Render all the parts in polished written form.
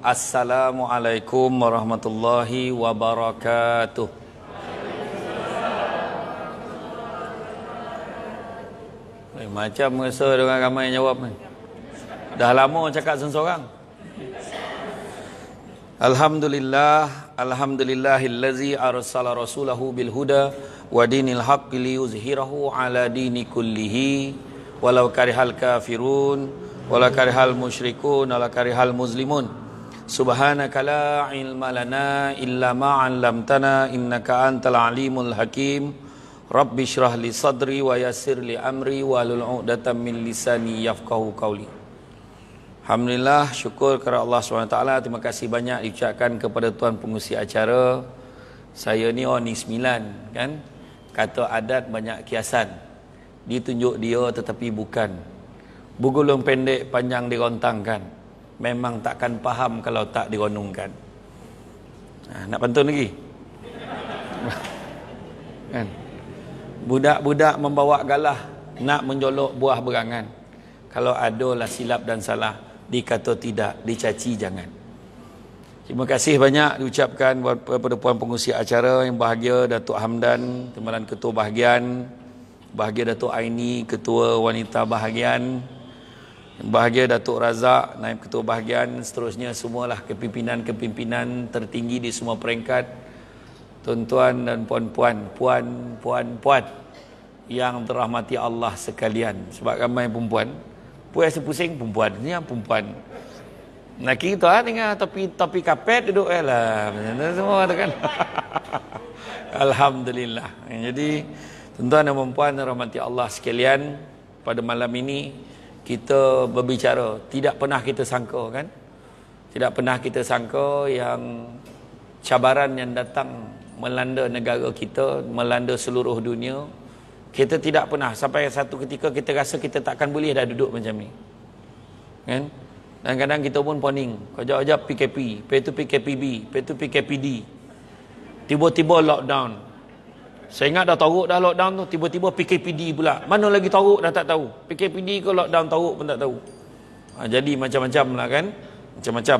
Assalamualaikum warahmatullahi wabarakatuh. Macam rasa dengan ramai yang jawab ni. Dah lama cakap seorang. Alhamdulillahillazi arsala rasulahu bil huda wa dinil haqqi liyuzhirahu ala dini kullihi walau karihal kafirun walau karihal musyrikun walau karihal muslimun. Subhanaka la ilma lana illa ma 'allamtana innaka antal alimul hakim. Rabbi syrah li sadri wa yassir li amri wahlul 'uqdatam min lisani yafqahu qawli. Alhamdulillah, syukur kepada Allah SWT. Terima kasih banyak diucapkan kepada tuan pengurusi acara. Saya ni ni 9 kan. Kata adat banyak kiasan. Ditunjuk dia tetapi bukan. Bergulung pendek panjang dirontangkan. Memang takkan faham kalau tak dironungkan. Nak pantun lagi? Kan? Budak-budak membawa galah nak menjolok buah berangan. Kalau adalah silap dan salah, dikata tidak, dicaci jangan. Terima kasih banyak diucapkan kepada puan pengurusi acara yang bahagia, Datuk Hamdan, Timbalan Ketua Bahagian, bahagia Datuk Aini, Ketua Wanita Bahagian, bahagia Datuk Razak, Naib Ketua Bahagian, seterusnya semualah kepimpinan-kepimpinan tertinggi di semua peringkat. Tuan-tuan dan puan-puan, puan yang dirahmati Allah sekalian. Sebab ramai perempuan, puan pusing perempuan ni perempuan. Nak kita dengan topi kapet duduk lah. Macam semua tu kan. Alhamdulillah. Jadi tuan-tuan dan puan dirahmati Allah sekalian, pada malam ini kita berbicara, tidak pernah kita sangka kan? Tidak pernah kita sangka yang cabaran yang datang melanda negara kita, melanda seluruh dunia. Kita tidak pernah, sampai satu ketika kita rasa kita takkan boleh dah duduk macam ni kan. Dan kadang kita pun poning, kejap-kejap PKP, lepas tu PKPB, lepas tu PKPD, tiba-tiba lockdown. Saya ingat dah teruk dah lockdown tu, tiba-tiba PKPD pula. Mana lagi teruk dah tak tahu. PKPD ke lockdown teruk pun tak tahu. Jadi macam-macam lah kan. Macam-macam.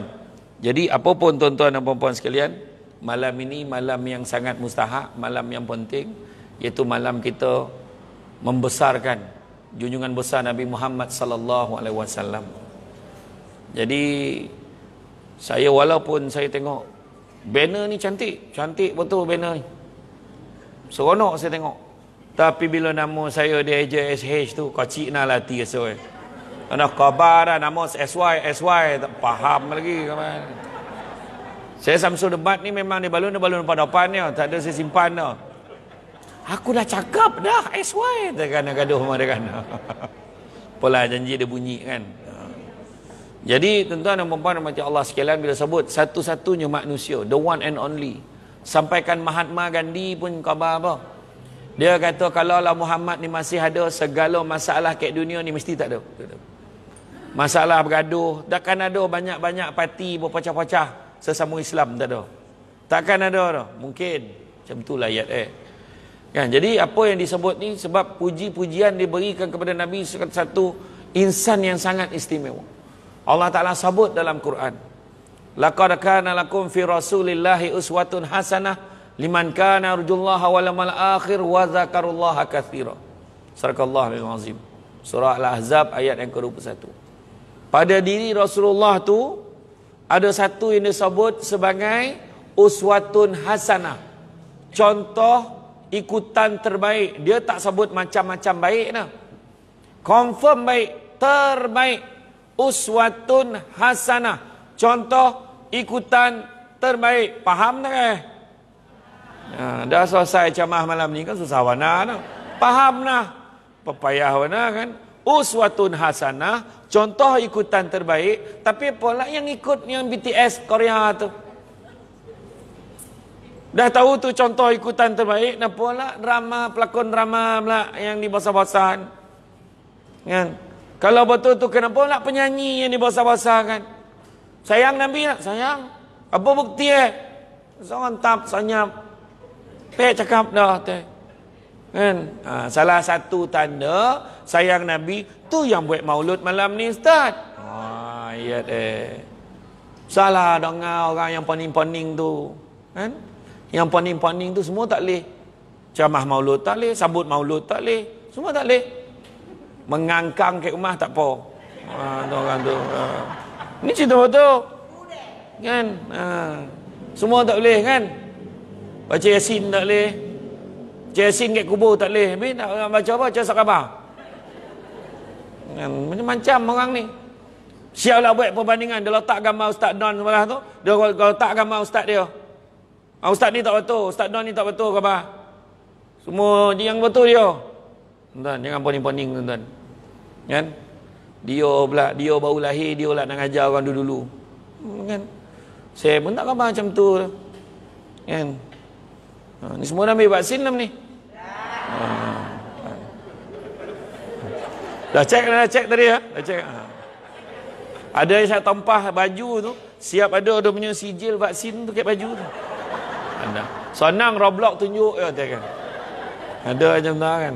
Jadi apapun tuan-tuan dan puan-puan sekalian, malam ini malam yang sangat mustahak, malam yang penting, iaitu malam kita membesarkan junjungan besar Nabi Muhammad sallallahu alaihi wasallam. Jadi saya, walaupun saya tengok banner ni cantik betul banner ni. Seronok saya tengok. Tapi bila nama saya di AJSH tu, kacik nak latih rasa. Ana khabar dah nama SY tak faham lagi kawan. Saya Samsul Debat ni memang dia balun pada depan dia, tak ada saya simpan dah. Aku dah cakap dah SY, tak gaduh sama dia kan. Apalah janji dia bunyi kan. Jadi tuan-tuan dan puan-puan rahmati Allah sekalian, bila sebut satu-satunya manusia, the one and only, sampaikan Mahatma Gandhi pun khabar apa? Dia kata kalau lah Muhammad ni masih ada, segala masalah kat dunia ni mesti tak ada. Masalah bergaduh, takkan ada banyak-banyak parti berpecah-pecah sesama Islam, tak ada. Takkan ada dah. Mungkin macam itulah ayat kan. Jadi apa yang disebut ni sebab puji-pujian diberikan kepada Nabi, satu insan yang sangat istimewa. Allah Ta'ala sebut dalam Quran, laqad kana lakum fi rasulillahi uswatun hasanah liman kana yarjullaha wal yawmal akhir wa dzakarullaha katsira. Sadaqallahul azim. Surah Al-Ahzab ayat yang ke-21. Pada diri Rasulullah tu ada satu yang disebut sebagai uswatun hasanah, contoh ikutan terbaik. Dia tak sebut macam-macam baik dah, confirm baik, terbaik. Uswatun hasanah, contoh ikutan terbaik. Faham tak dah selesai ceramah malam ni kan, susah warna dah. Faham dah, pepayah warna kan. Uswatun hasanah, contoh ikutan terbaik. Tapi pula yang ikut yang BTS Korea tu, dah tahu tu contoh ikutan terbaik. Nah pula drama, pelakon drama pula yang dibosah-bosahan kan. Kalau betul tu kenapa nak penyanyi yang dibosah-bosahkan? Sayang Nabi nak sayang. Apa bukti seorang tap senyap pek cakap dah teh kan. Salah satu tanda sayang Nabi tu yang buat maulud malam ni ustaz. Ayat Salah dengar orang yang poning-poning tu. Kan? Yang poning-poning tu semua tak boleh. Ceramah maulud tak boleh, sambut maulud tak boleh. Semua tak boleh. Mengangkang ke rumah tak apa. Tu orang tu. Ni cerita betul. Kan? Semua tak boleh kan? Baca Yasin tak boleh. Baca Yasin kat kubur tak boleh. Habis nak orang baca apa? Baca surat khabar. Kan? Macam-macam orang ni. Siaplah buat perbandingan. Dia letak gambar Ustaz Don sebelah tu. Dia letak gambar Ustaz dia. Ustaz ni tak betul. Ustaz Don ni tak betul khabar. Semua yang betul dia. Tuan, jangan poning-poning tuan. Kan? Dia baru lahir, dia pula nak ajar orang dulu-dulu. Kan? Saya pun tak khabar macam tu. Kan? Ni semua dah ambil vaksin dah ni. Dah cek tadi ya? Dah cek. Ada yang saya tampah baju tu, siap ada punya sijil vaksin tu kat baju tu. Ada. Senang Roblox tunjuk ya kan. Ada macam tu kan.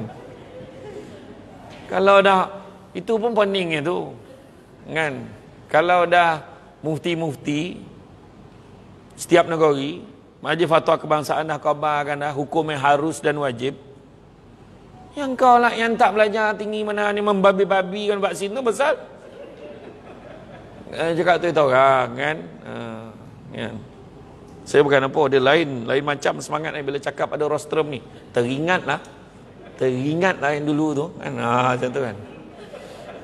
Kalau dah itu pun pening tu. Kan? Kalau dah mufti-mufti setiap negeri, Majlis Fatwa Kebangsaan dah khabarkan dah hukum yang harus dan wajib. Yang kau lah yang tak belajar tinggi mana ni membabi-babikan vaksin tu besar. Cakap tu orang kan. Kan. Saya bukan apa, dia lain macam semangat ni bila cakap ada rostrum ni. Teringatlah yang dulu tu kan. Macam tu kan.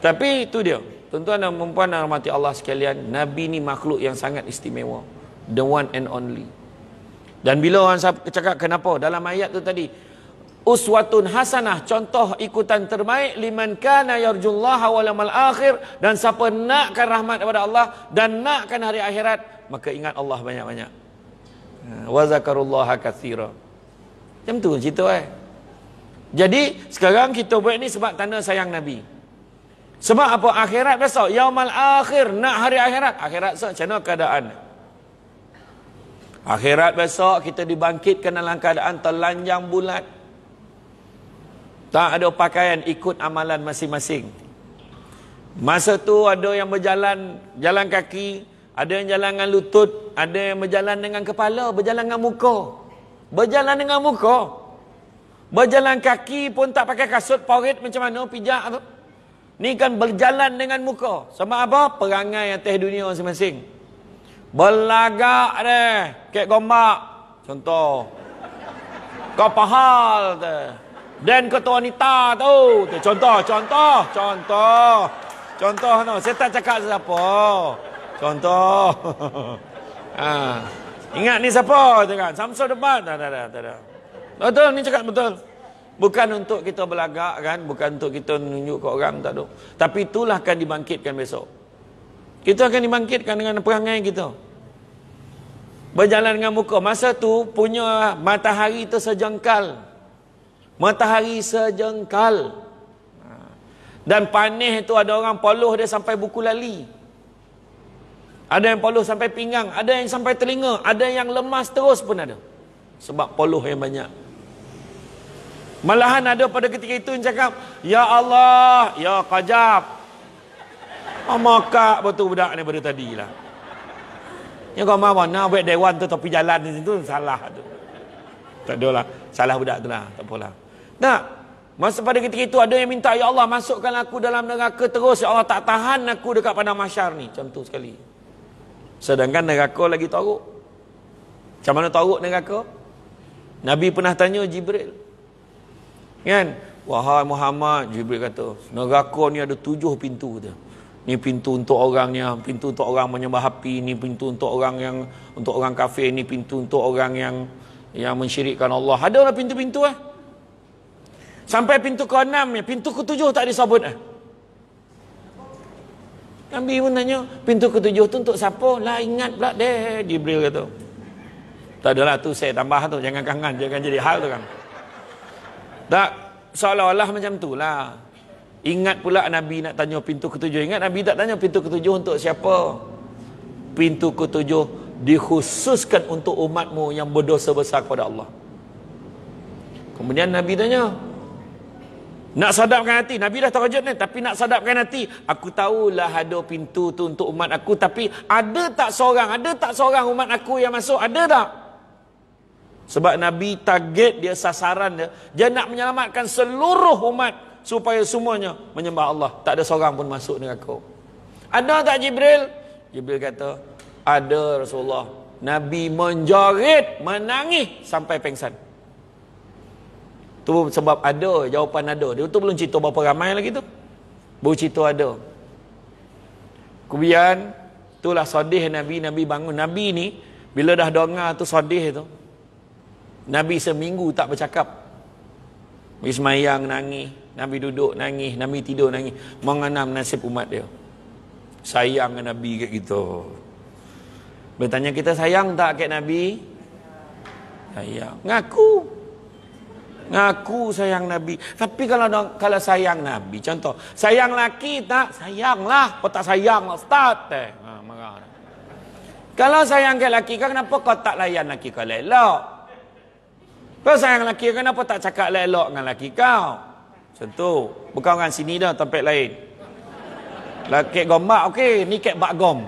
Tapi itu dia. Tuan-tuan dan puan dan rahmati Allah sekalian, Nabi ni makhluk yang sangat istimewa. The one and only. Dan bila orang cakap kenapa dalam ayat tu tadi, uswatun hasanah, contoh ikutan terbaik liman kana yarjullaha wal yawmal akhir, dan siapa nakkan rahmat daripada Allah dan nakkan hari akhirat, maka ingat Allah banyak-banyak. Wa zakarullaha katsira. Macam tu cerita Jadi sekarang kita buat ni sebab tanda sayang Nabi. Sebab apa? Akhirat besok, yaumal akhir, nak hari akhirat. Akhirat besok macam mana keadaan? Akhirat besok kita dibangkitkan dalam keadaan telanjang bulat. Tak ada pakaian, ikut amalan masing-masing. Masa tu ada yang berjalan jalan kaki, ada yang jalan dengan lutut, ada yang berjalan dengan kepala, berjalan dengan muka. Berjalan dengan muka. Berjalan kaki pun tak pakai kasut, poret macam mana, pijak tu. Ni kan berjalan dengan muka. Sebab apa? Perangai atas dunia masing-masing. Berlagak deh, kek gombak. Contoh. Kau pahal tu. Dan ketua wanita tu. Contoh no. Saya tak cakap siapa. Contoh. Ingat ni siapa tu kan? Samsul depan. Tak ada. Betul, ni cakap betul. Bukan untuk kita berlagak kan, bukan untuk kita menunjuk ke orang, tak ada. Tapi itulah akan dibangkitkan besok. Kita akan dibangkitkan dengan perangai kita. Berjalan dengan muka. Masa tu punya matahari tu sejengkal. Matahari sejengkal. Dan panih tu ada orang poluh dia sampai buku lali. Ada yang poluh sampai pinggang, ada yang sampai telinga, ada yang lemas terus pun ada. Sebab poluh yang banyak. Malahan ada pada ketika itu yang cakap, ya Allah, ya Qajab. Makak betul budak ni pada tadi lah. Yang kau mahu nak buat dewan tu tepi jalan di situ, salah tu. Tak ada lah, salah budak tu lah, tak apalah. Tak, masa pada ketika itu ada yang minta, ya Allah masukkan aku dalam neraka terus, ya Allah tak tahan aku dekat padang mahsyar ni. Macam tu sekali. Sedangkan neraka lagi teruk. Macam mana teruk neraka? Nabi pernah tanya Jibril. Kan? Wahai Muhammad, Jibril kata, neraka ni ada 7 pintu tu. Ni pintu untuk orang yang, pintu untuk orang menyembah api, ni pintu untuk orang yang, untuk orang kafir, ni pintu untuk orang yang mensyirikkan Allah. Ada lah pintu-pintu Sampai pintu ke-6 ni, pintu ke-7 tak disebut Nabi pun tanya, pintu ke-7 tu untuk siapa? Lah ingat pula deh, Jibril kata. Tak adalah tu saya tambah tu, jangan kangen, jangan jadi hal tu kan. Tak, seolah-olah macam tu lah. Ingat pula Nabi nak tanya pintu ke-7. Ingat Nabi tak tanya pintu ke-7 untuk siapa. Pintu ke-7 dikhususkan untuk umatmu yang berdosa besar kepada Allah. Kemudian Nabi tanya, Nak sadapkan hati. Nabi dah terkejut ni. Tapi nak sadapkan hati. Aku tahulah ada pintu tu untuk umat aku. Tapi ada tak seorang umat aku yang masuk? Ada tak? Sebab Nabi target dia, sasaran dia. Dia nak menyelamatkan seluruh umat. Supaya semuanya menyembah Allah. Tak ada seorang pun masuk neraka. Ada tak Jibril? Jibril kata, ada Rasulullah. Nabi menjerit, menangis sampai pengsan. Tu sebab ada, jawapan ada. Dia tu belum cerita berapa ramai lagi tu. Baru cerita ada. Kemudian, itulah sedih Nabi bangun. Nabi ni, bila dah dengar tu sedih tu, Nabi seminggu tak bercakap. Nabi semayang nangis, Nabi duduk nangis, Nabi tidur nangis, mengenam nasib umat dia. Sayang Nabi kat kita. Bertanya kita sayang tak kat Nabi? Sayang. Ngaku sayang Nabi. Tapi kalau sayang Nabi, contoh, sayang laki tak? Sayanglah. Kau tak sayang lah, start. Marah. Kalau sayang kat laki, kenapa kau tak layan laki kau elok? Kau sayang laki, kenapa tak cakap elok dengan laki kau? Macam tu. Bukan orang sini dah, tempat lain. Lah kek gombak, okey. Ni kek bak gom.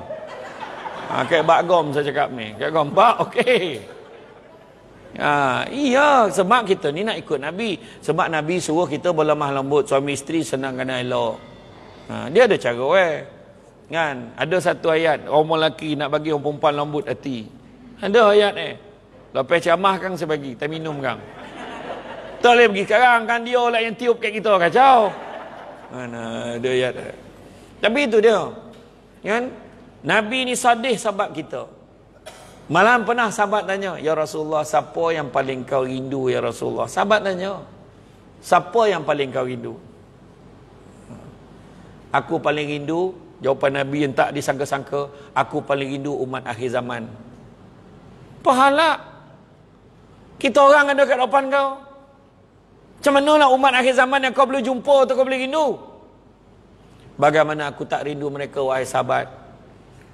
Kek bak gom saya cakap ni. Kek gombak, okey. Iya, sebab kita ni nak ikut Nabi. Sebab Nabi suruh kita berlemah lembut. Suami isteri senang kena elok. Dia ada cara kan? Ada satu ayat, orang lelaki nak bagi orang perempuan lembut hati. Ada ayat lepas ceramah kan saya bagi, kita minum kan. Tak boleh pergi sekarang kan, dia lah yang tiup kat kita, kacau. Mana ada ayat. Tapi itu dia. Kan? Nabi ni sedih sebab kita. Malam pernah sahabat tanya, ya Rasulullah, siapa yang paling kau rindu ya Rasulullah? Sahabat tanya, siapa yang paling kau rindu? Aku paling rindu, jawapan Nabi yang tak disangka-sangka, aku paling rindu umat akhir zaman. Pahala. Kita orang ada kat depan kau. Macam mana lah umat akhir zaman yang kau boleh jumpa atau kau boleh rindu? Bagaimana aku tak rindu mereka, wahai sahabat?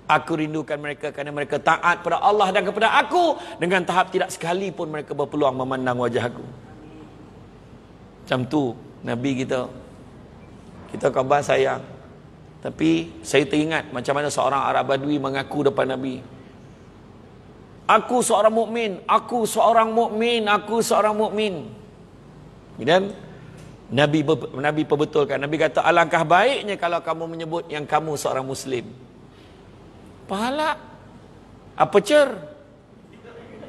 Aku rindukan mereka kerana mereka taat pada Allah dan kepada aku. Dengan tahap tidak sekalipun mereka berpeluang memandang wajah aku. Macam tu Nabi kita. Kita khabar sayang. Tapi saya teringat macam mana seorang Arab Badui mengaku depan Nabi. Aku seorang mukmin, aku seorang mukmin, aku seorang mukmin. Kemudian Nabi perbetulkan. Nabi kata, alangkah baiknya kalau kamu menyebut yang kamu seorang Muslim. Pahala. Pecer.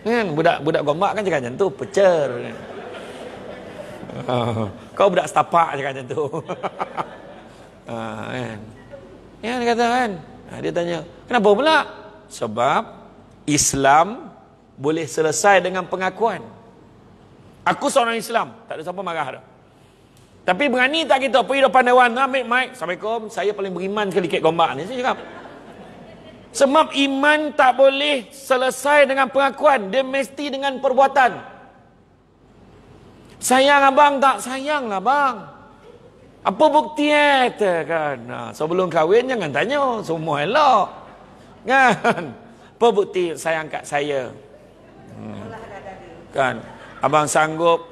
Kan budak gombak kan cakap macam tu, pecer. Kau budak setapak cakap macam tu. Kan. Ya dia kata kan. Dia tanya, kenapa pula? Sebab Islam boleh selesai dengan pengakuan. Aku seorang Islam, tak ada siapa marah dah. Tapi berani tak kita pergi depan dewan, ambil mic, Assalamualaikum, saya paling beriman sekali kat gombak ni. Saya cakap. Sebab iman tak boleh selesai dengan pengakuan. Dia mesti dengan perbuatan. Sayang abang tak? Sayanglah bang. Apa bukti kan? Sebelum kahwin jangan tanya. Semua elok. Kan? Apa bukti sayang kat saya? Kan? Abang sanggup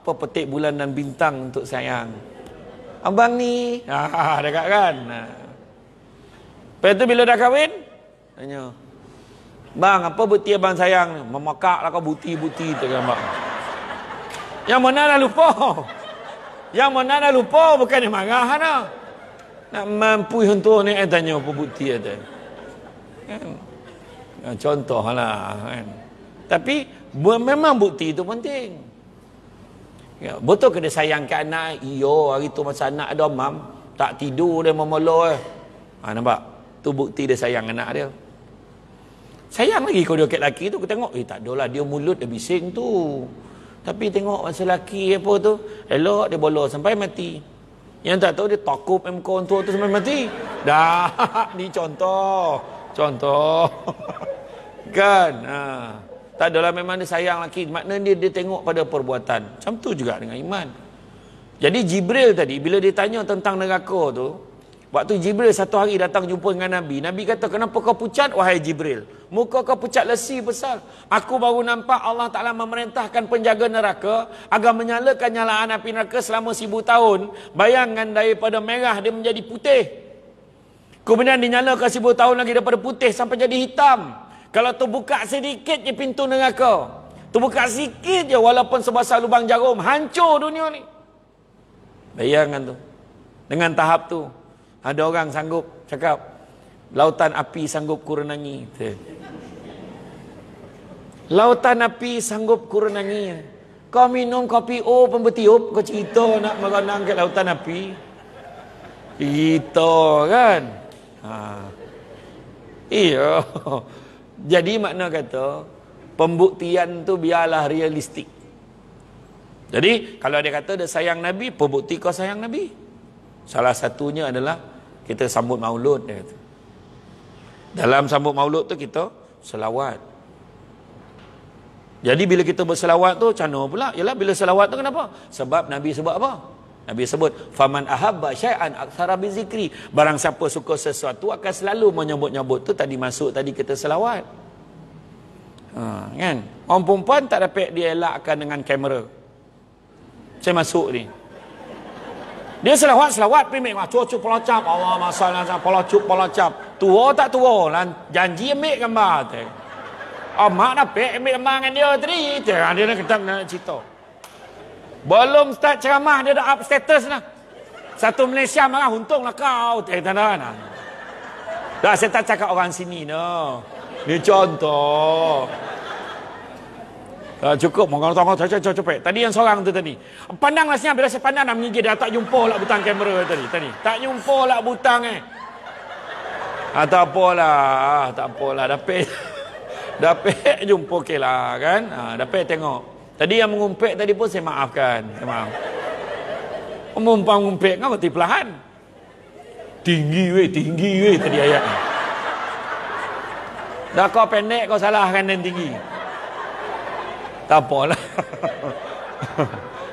petik bulan dan bintang untuk sayang. Abang ni. Dekat kan? Lepas tu bila dah kahwin, tanya, bang, apa bukti abang sayang? Memakak lah kau bukti-bukti tu kan bang. Yang mana dah lupa? Yang mana dah lupa bukan dia marah dah. Nak mampu untuk ni tanya apa bukti ada. Kan? Contoh lah kan. Tapi memang bukti itu penting. Ya, betul ke dia sayang ke anak? Iyo, hari tu masa anak ada mam, tak tidur dia memolo nampak? Tu bukti dia sayang anak dia. Sayang lagi kalau dia kat lelaki tu, aku tengok, tak adalah, dia mulut dia bising tu. Tapi tengok masa lelaki apa tu, elok dia bolos sampai mati. Yang tak tahu dia takut MK untuk tu sampai mati. Dah, ni contoh. Kan? Tak adalah memang dia sayang lelaki. Maknanya dia tengok pada perbuatan. Macam tu juga dengan iman. Jadi Jibril tadi, bila dia tanya tentang neraka tu, waktu Jibril satu hari datang jumpa dengan Nabi, Nabi kata, kenapa kau pucat wahai Jibril? Muka kau pucat lesi besar. Aku baru nampak Allah Ta'ala memerintahkan penjaga neraka agar menyalakan nyalaan api neraka selama 1000 tahun. Bayangkan daripada merah dia menjadi putih. Kemudian dinyalakan 1000 tahun lagi daripada putih sampai jadi hitam. Kalau terbuka sedikit je pintu neraka, terbuka sikit je walaupun sebesar lubang jarum, hancur dunia ni. Bayangkan tu. Dengan tahap tu, ada orang sanggup cakap, lautan api sanggup kurenangi. Lautan api sanggup kurenangi. Kau minum kopi O pun bertiup, kau cerita nak merenang ke lautan api. Itu kan. Iya. Jadi makna kata, pembuktian tu biarlah realistik. Jadi kalau dia kata dia sayang Nabi, pembukti kau sayang Nabi. Salah satunya adalah kita sambut maulud, dia kata. Dalam sambut maulud tu kita selawat. Jadi bila kita berselawat tu macam mana pula? Yalah bila selawat tu kenapa? Sebab Nabi sebut apa? Nabi sebut faman ahabba syai'an aktsara bizikri. Barang siapa suka sesuatu akan selalu menyebut-nyebut tu. Tadi masuk tadi kita selawat. Kan? Orang perempuan tak dapat dia elakkan dengan kamera. Saya masuk ni. Dia selawat primik cucu pelacap Allah masalah pelacap tua tak tua janji ambil gambar tu. Mak dapat ambil gambar dengan dia tadi. Dia nak kata nak cerita. Belum start ceramah dia dah up status dah. Satu Malaysia marah untunglah kau. Tanda. Dah saya tak cakap orang sini no. Ni contoh. Cukup orang tengok cepet. Tadi yang seorang tu tadi. Pandanglah senyap bila saya pandang nak menggigit dah tak jumpa lah butang kamera tadi. Tak jumpa lah butang tak apalah. Dapat jumpa okeylah kan. Dapat tengok. Tadi yang mengumpet tadi pun saya maafkan. Maaf. Mengumpet kan mati perlahan. Tinggi weh tadi ayat. Dah kau pendek kau salahkan dan tinggi. Tak apalah.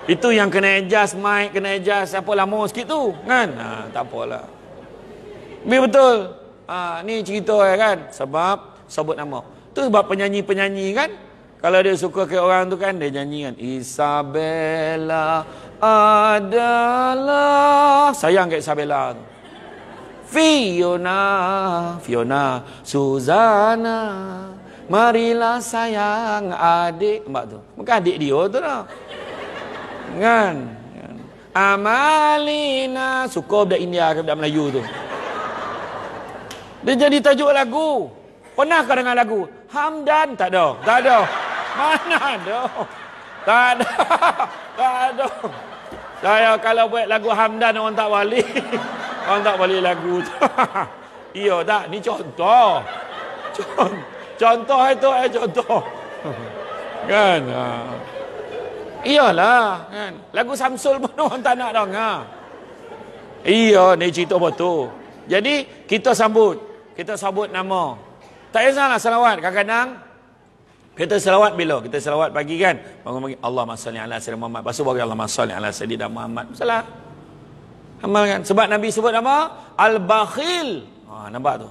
Itu yang kena adjust mic, kena adjust apa lama sikit tu kan. Tak apalah. Betul. Ni cerita kan. Sebab sebut nama. Tu sebab penyanyi-penyanyi kan. Kalau dia suka ke orang tu kan, dia nyanyi kan. Isabella adalah. Sayang ke Isabella tu. Fiona, Suzana. Marilah sayang adik. Mbak tu. Bukan adik dia tu dah. Kan? Amalina. Suka budak India ke budak Melayu tu. Dia jadi tajuk lagu. Pernah kau dengar lagu? Hamdan? Tak ada. Mana ada? Tak ada. Saya kalau buat lagu Hamdan orang tak balik. Orang tak balik lagu tu. Iya tak? Ni contoh. Contoh itu contoh. Kan? Iyalah, kan. Lagu Samsul pun orang tak nak dengar. Iya, ni cerita betul. Jadi kita sambut nama. Tak kisahlah selawat. Kadang-kadang kita selawat bila? Kita selawat pagi kan? Bangun-bangun Allahumma salli ala sayyidina Muhammad. Lepas tu bagi Allahumma salli ala sayyidina Muhammad. Salah. Amal kan? Sebab Nabi sebut nama Al-Bakhil. Nampak tu.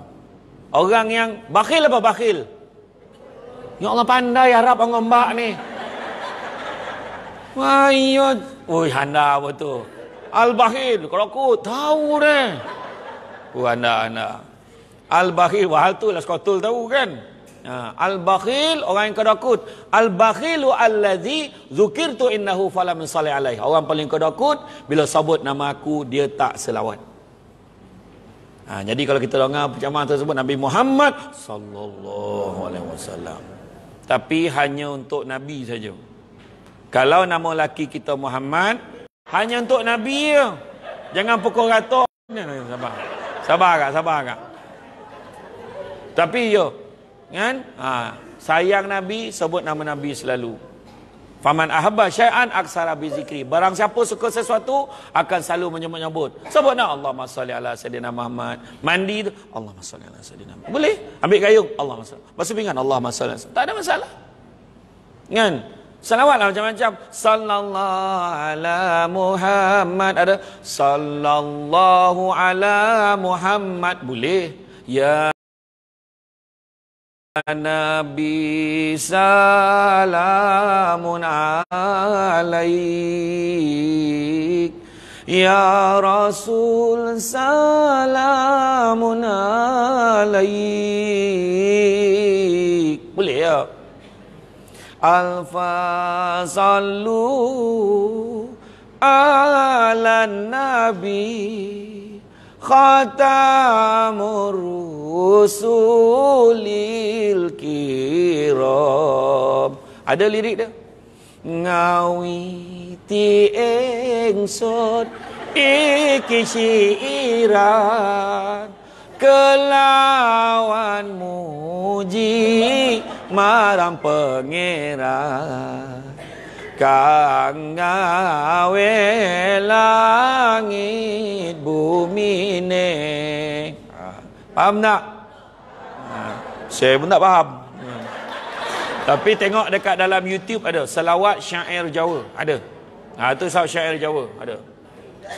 Orang yang bakhil apa bakhil? Ya Allah pandai harap orang mbak ni. Wah, oi anda betul. Al-Bakhil, kalau aku tahu deh. Anda. Al-Bakhil, wahal tu lah skotul tahu kan. Al-Bakhil, orang yang kedakut. Al-Bakhilu alladhi zukirtu innahu falam salli alaih. Orang paling kedakut, bila sebut nama aku, dia tak selawat. Jadi kalau kita dengar penceramah tersebut Nabi Muhammad sallallahu alaihi wasallam. Tapi hanya untuk Nabi saja. Kalau nama laki kita Muhammad, hanya untuk Nabi je. Jangan pukul rata. Sabar agak. Tapi kan? Sayang Nabi, sebut nama Nabi selalu. Faman ahabba syai'an aksara bizikri. Barang siapa suka sesuatu akan selalu menyebut-nyebut. Sebutlah Allahumma salli ala sayyidina Muhammad. Mandi tu Allahumma salli ala sayyidina Muhammad. Boleh? Ambil gayung Allahumma salli. Basuh pinggan Allahumma salli. Tak ada masalah. Kan? Salawatlah macam-macam. Sallallahu ala Muhammad. Ada sallallahu ala Muhammad. Boleh? Ya Nabi salamun alaik, ya Rasul salamun alaik. Boleh ya? Alfa sallu ala nabi khatamur rusulil kiram. Ada lirik dia. Ngawiti ingsun iki syiiran kelawan muji marang pangeran kang gawe langit bumine. Faham tak? Saya pun tak faham. Tapi tengok dekat dalam YouTube ada selawat syair Jawa, ada. Itu syair Jawa, ada.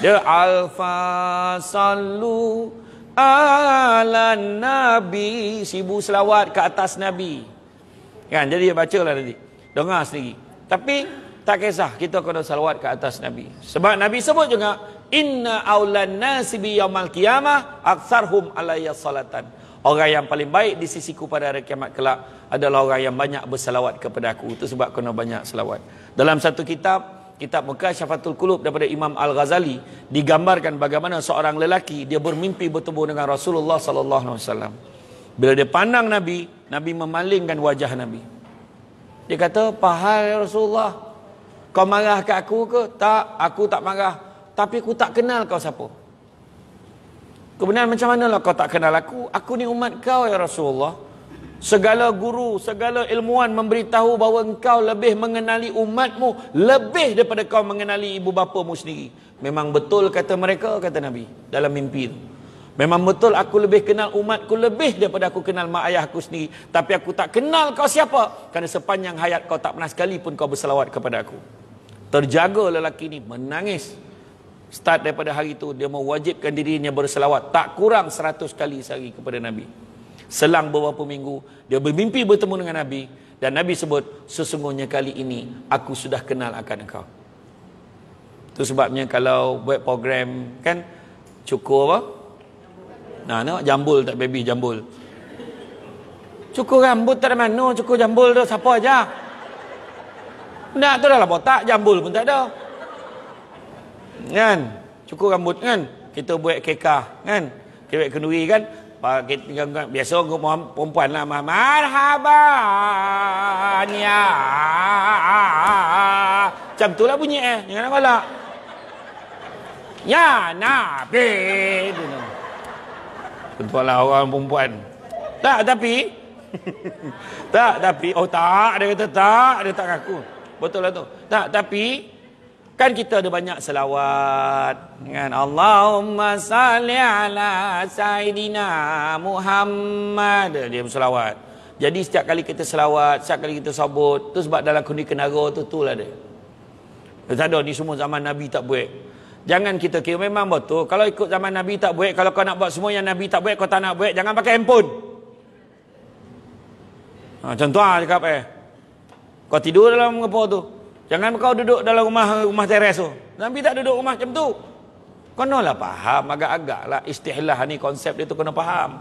Dia alfa sallu ala nabi, 1000 selawat ke atas nabi. Kan, jadi dia bacalah tadi. Dengar sendiri. Tapi tak kisah, kita kena salawat ke atas nabi. Sebab nabi sebut juga inna aulan nasi bi yaumal qiyamah aktsarhum alayya salatan. Orang yang paling baik di sisiku pada hari kiamat kelak adalah orang yang banyak bersalawat kepada aku. Itu sebab kena banyak salawat. Dalam satu kitab Mukasyafatul Qulub daripada Imam Al-Ghazali, digambarkan bagaimana seorang lelaki dia bermimpi bertemu dengan Rasulullah sallallahu alaihi wasallam. Bila dia pandang Nabi, Nabi memalingkan wajah Nabi. Dia kata, "Pahal ya Rasulullah, kau marah ke aku ke?" "Tak, aku tak marah. Tapi aku tak kenal kau siapa." "Kebenaran macam manalah kau tak kenal aku? Aku ni umat kau ya Rasulullah. Segala guru, segala ilmuwan memberitahu bahawa engkau lebih mengenali umatmu lebih daripada kau mengenali ibu bapamu sendiri." Memang betul kata mereka, kata Nabi dalam mimpi itu. Memang betul aku lebih kenal umatku lebih daripada aku kenal mak ayah aku sendiri. Tapi aku tak kenal kau siapa, kerana sepanjang hayat kau tak pernah sekali pun kau berselawat kepada aku. Terjaga lelaki ni, menangis. Start daripada hari itu dia mewajibkan dirinya berselawat tak kurang 100 kali sehari kepada Nabi. Selang beberapa minggu dia bermimpi bertemu dengan Nabi, dan Nabi sebut, sesungguhnya kali ini aku sudah kenal akan engkau. Itu sebabnya kalau buat program kan cukur apa? Nah, jambul tak baby jambul. Cukur rambut tak ada mana, cukur jambul tu siapa aja. Nak tu dah lah botak, jambul pun tak ada. Kan? Cukur rambut kan? Kita buat kekah kan? Kita buat kenduri kan? Biasa perempuan lah, marhaban ya, macam tu lah bunyi jangan nak kolak ya Nabi. Tentulah orang perempuan. Tak tapi oh tak, dia kata tak, dia tak ngaku. Betul lah tu. Tak tapi kan kita ada banyak selawat kan, Allahumma salli ala Sayyidina Muhammad, dia berselawat. Jadi setiap kali kita selawat, setiap kali kita sabut, tu sebab dalam kundi kenara tu lah dia. Tak ada ni semua zaman Nabi tak buat. Jangan kita kira memang betul kalau ikut zaman Nabi tak buat. Kalau kau nak buat semua yang Nabi tak buat, kau tak nak buat, jangan pakai handphone. Contoh cakap kau tidur dalam apa tu, jangan kau duduk dalam rumah teres tu. Nabi tak duduk rumah macam tu. Kenalah faham agak-agak lah istilah ni, konsep dia tu kena faham.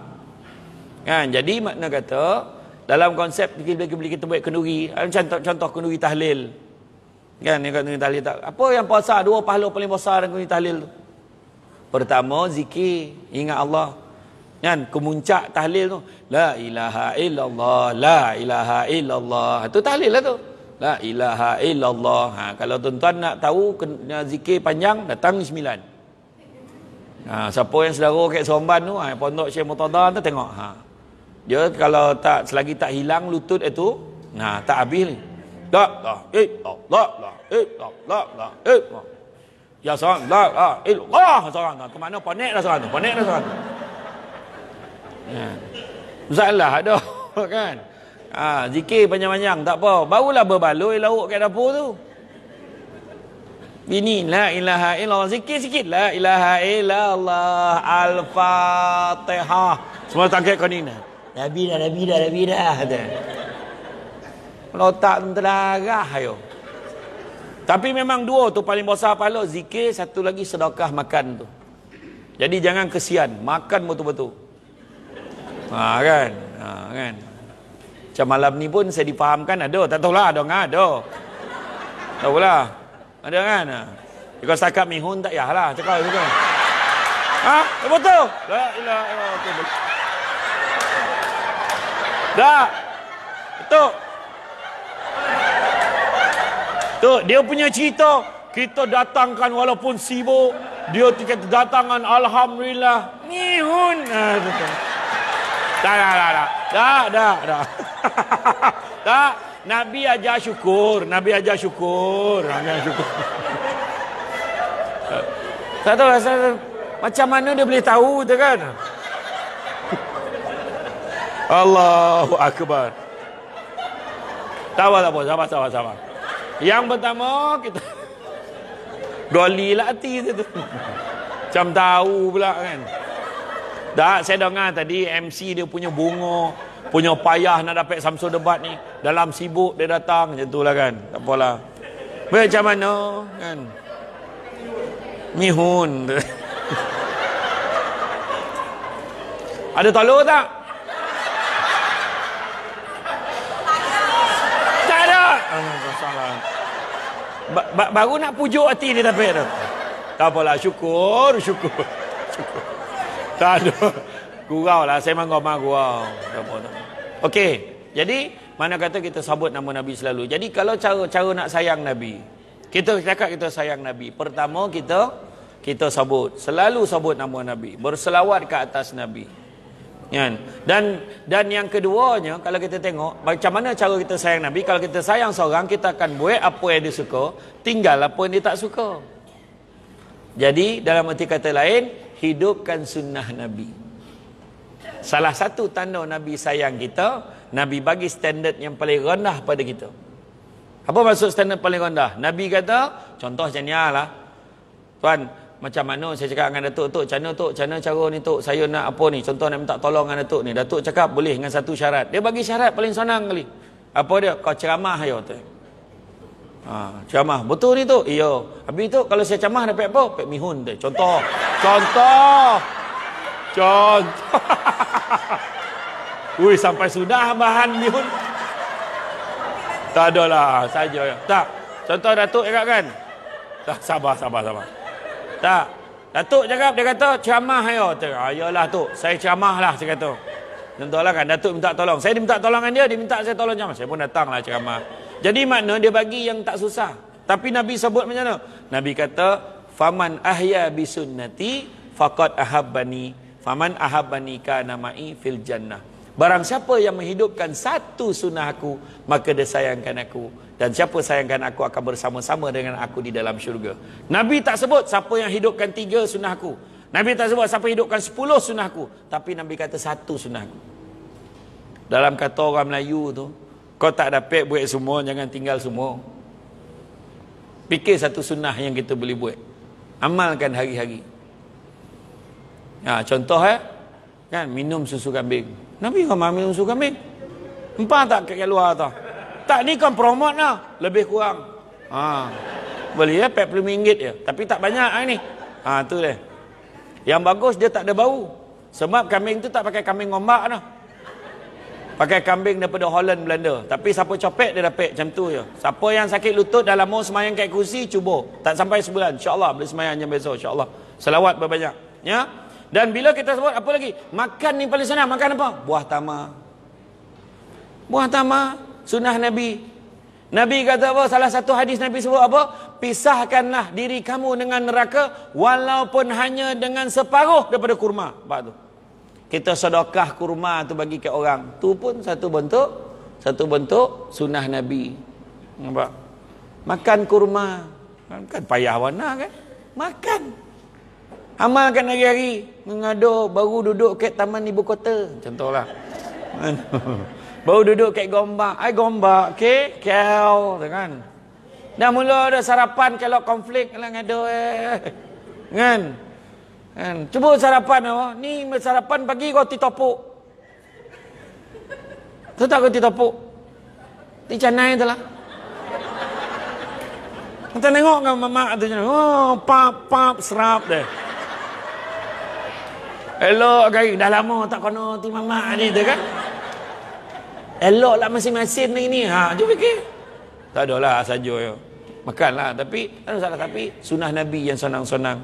Kan? Jadi makna kata dalam konsep bila kita buat kenduri, contoh kenduri tahlil. Kan ni kenduri tahlil tak. Apa yang puasa, 2 pahala paling besar dalam kenduri tahlil tu? Pertama zikir, ingat Allah. Kan kemuncak tahlil tu, la ilaha illallah, la ilaha illallah. Itu tahlil lah tu. La ilaha illallah. Kalau tuan-tuan nak tahu zikir panjang, datang 9. Siapa yang saudara kat Seremban tu, pondok Syekh Murtada tu tengok. Dia kalau tak selagi tak hilang lutut itu, tak habis ni. La illallah, ya seorang la illallah seorang tu. Ke mana ponek dah seorang tu, ponek dah seorang tu. Masalah ada kan. Zikir panjang-panjang tak apa, barulah berbaloi lauk kat dapur tu. Ini la ilaha illallah, zikir sikit la ilaha illallah, al-fatihah. Semua tangkap kau ni. Nabi dah. Kalau tak terlarah ayo. Tapi memang dua tu paling besar pahala, zikir, satu lagi sedekah makan tu. Jadi jangan kesian, makan betul-betul. Kan? Macam malam ni pun saya difahamkan ada, tak tahulah ada enggak ada. Tahulah. Ada kan? Jika setakat mihun tak yahlah cakap juga. Betul. La ilaha illallah. Dah. Betul. Tu dia punya cerita, kita datangkan walaupun sibuk, dia tiket datangan alhamdulillah. Mihun. Dah. Tak, Nabi ajar syukur. Tak tahu asal macam mana dia boleh tahu tu kan. Allahu Akbar. Sabar. Yang pertama kita golilah hati tu. Macam tahu pula kan. Tak, saya dengar tadi MC dia punya bunga, punya payah nak dapat Samsul debat ni. Dalam sibuk dia datang macam tu lah kan. Tak apalah. Macam mana kan. Mihun. Ada telur tak? Tak ada. Salah. Baru nak pujuk hati dia tapi tu. Tak apalah, syukur. Tak ada. Gurau lah, saya memang gurau. Tak apa. Okey, jadi mana kata kita sebut nama Nabi selalu. Jadi kalau cara nak sayang Nabi, kita cakap kita sayang Nabi. Pertama kita selalu sebut nama Nabi, berselawat ke atas Nabi. Kan? Dan yang keduanya, kalau kita tengok macam mana cara kita sayang Nabi, kalau kita sayang seorang, kita akan buat apa yang dia suka, tinggal apa yang dia tak suka. Jadi dalam arti kata lain, hidupkan sunnah Nabi. Salah satu tanda Nabi sayang kita, Nabi bagi standard yang paling rendah pada kita. Apa maksud standard paling rendah? Nabi kata, contoh macam ni lah. Tuan, macam mana saya cakap dengan Datuk, macam mana cara ni Tok, saya nak apa ni, contoh nak minta tolong dengan Datuk ni. Datuk cakap boleh dengan satu syarat. Dia bagi syarat paling senang kali. Apa dia? Kau ceramah ayo tu. Ceramah. Betul ni Tok? Iya. Habis tu kalau saya ceramah dapat apa? Dapat mihun tu. Contoh. Ui, sampai sudah bahan mihun. Tak adalah saja. Tak. Contoh Datuk cakap kan? Tak, sabar. Tak. Datuk cakap, dia kata ceramah ayo. Ayolah Tok, saya ceramah lah, saya kata. Contohlah kan, Datuk minta tolong. Saya diminta tolongan dia minta saya tolong ceramah. Saya pun datanglah ceramah. Jadi makna dia bagi yang tak susah. Tapi Nabi sebut macam mana? Nabi kata, faman ahya bisunnati faqad ahabbani. Faman ahabbani kana ma'i fil jannah. Barang siapa yang menghidupkan satu sunnah aku, maka dia sayangkan aku. Dan siapa sayangkan aku akan bersama-sama dengan aku di dalam syurga. Nabi tak sebut siapa yang hidupkan 3 sunnah aku. Nabi tak sebut siapa hidupkan 10 sunnah aku. Tapi Nabi kata 1 sunnah aku. Dalam kata orang Melayu tu, kau tak dapat buat semua, jangan tinggal semua. Fikir 1 sunnah yang kita boleh buat. Amalkan hari-hari. Contoh kan, minum susu kambing. Nabi kau minum susu kambing. Empah tak kat luar tau. Tak, ni kan promote lah. Lebih kurang. Boleh ya, RM40 je. Tapi tak banyak ni. Tu dia. Yang bagus dia tak ada bau. Sebab kambing tu tak pakai kambing ngombak dah. Pakai kambing daripada Holland, Belanda. Tapi siapa copet dia dapat macam tu je. Siapa yang sakit lutut dah lama semayang kat kursi, cuba. Tak sampai sebulan. InsyaAllah boleh semayang jam besok. InsyaAllah. Selawat berbanyak. Ya. Dan bila kita sebut apa lagi? Makan ni paling senang. Makan apa? Buah tamar. Buah tamar. Sunnah Nabi. Nabi kata apa? Salah satu hadis Nabi sebut apa? Pisahkanlah diri kamu dengan neraka walaupun hanya dengan separuh daripada kurma. Nampak tu? Kita sedekah kurma tu bagi ke orang. Tu pun satu bentuk sunnah Nabi. Nampak? Makan kurma. Kan payah warna kan? Makan. Amalkan hari-hari. Mengado baru duduk kat taman ibu kota. Contohlah. Baru duduk kat Gombak. Gombak ke kau kan. Dah mula ada sarapan kalau konflik lah ngado kan. Cuba sarapan apa? Ni sarapan pagi roti topuk. Tu tak kau topuk. Ti canai tu lah. Kita tengok kan mamak tu. Oh, pap, serap deh. Elok gari. Dah lama tak kena ti mamak ni tu kan. Elok lah masing-masing ni. Ha, jom fikir. Tak adalah saja ya. Makanlah. Tapi, tak ada salah. Tapi, sunnah Nabi yang senang-senang.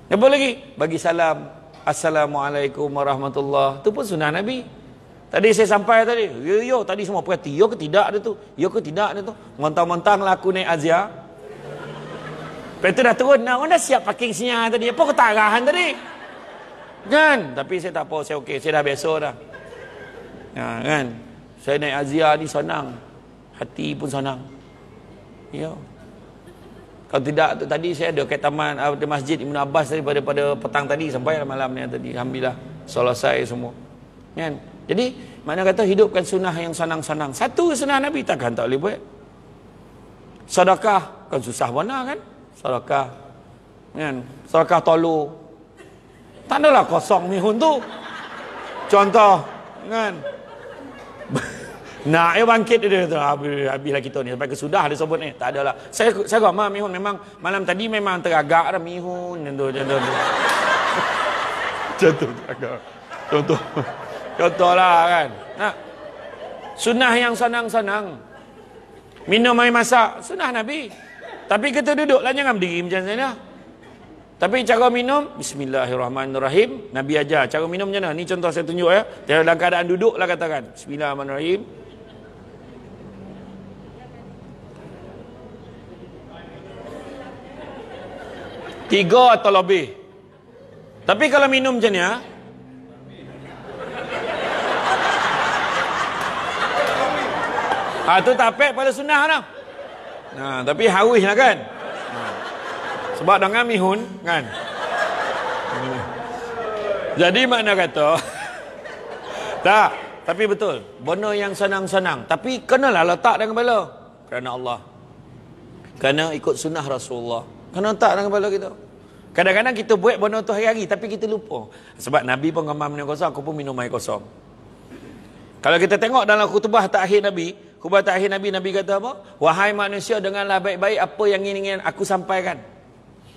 Apa lagi? Bagi salam. Assalamualaikum warahmatullahi. Itu pun sunnah Nabi. Tadi saya sampai tadi. Yo, tadi semua perhati. Yo ke tidak ada tu? Yo ke tidak ada tu? Montang-montang lah aku naik Azia. Lepas itu dah turun. Nah, orang dah siap parking sinyal tadi. Apa ketarahan tadi? Kan? Tapi saya tak apa. Saya okey. Saya dah biasa dah. Ya, kan? Saya naik Azia ni senang. Hati pun senang. Ya. Kalau tidak tu tadi saya ada kat taman di Masjid Ibn Abbas daripada petang tadi sampai malam ni tadi. Alhamdulillah selesai semua. Kan? Jadi mana kata hidupkan sunnah yang senang-senang. Satu sunnah Nabi takkan tak boleh buat. Sedekah kan susah mana kan? Sedekah. Kan? Sedekah tolong. Tak adalah kosong mihun tu. Contoh kan? Nak ya bangkit dia tu habislah kita ni sampai ke sudah dia sebut ni. Tak adalah. Saya gama mihun memang malam tadi memang teragak dah mihun contoh. Contohlah kan. Nah. Sunnah yang senang-senang. Minum air masak, sunnah Nabi. Tapi kita duduklah jangan berdiri macam sana. Tapi cara minum bismillahirrahmanirrahim. Nabi ajar cara minum macam mana? Ni contoh saya tunjuk ya. Dalam keadaan duduklah katakan bismillahirrahmanirrahim. Tiga atau lebih. Tapi kalau minum macam ni ya. Tu tapek pada sunnah dah. Nah, tapi haus lah kan. Sebab dengan mihun kan. Jadi makna kata tak, tapi betul. Benda yang senang-senang, tapi kenalah letak dalam kepala. Kerana Allah. Kerana ikut sunnah Rasulullah. Kena letak dalam kepala kita. Kadang-kadang kita buat benda tu hari-hari tapi kita lupa. Sebab Nabi pun gambar minum kosong, aku pun minum air kosong. Kalau kita tengok dalam khutbah takhir Nabi, Nabi kata apa? Wahai manusia, dengarlah baik-baik apa yang ingin aku sampaikan.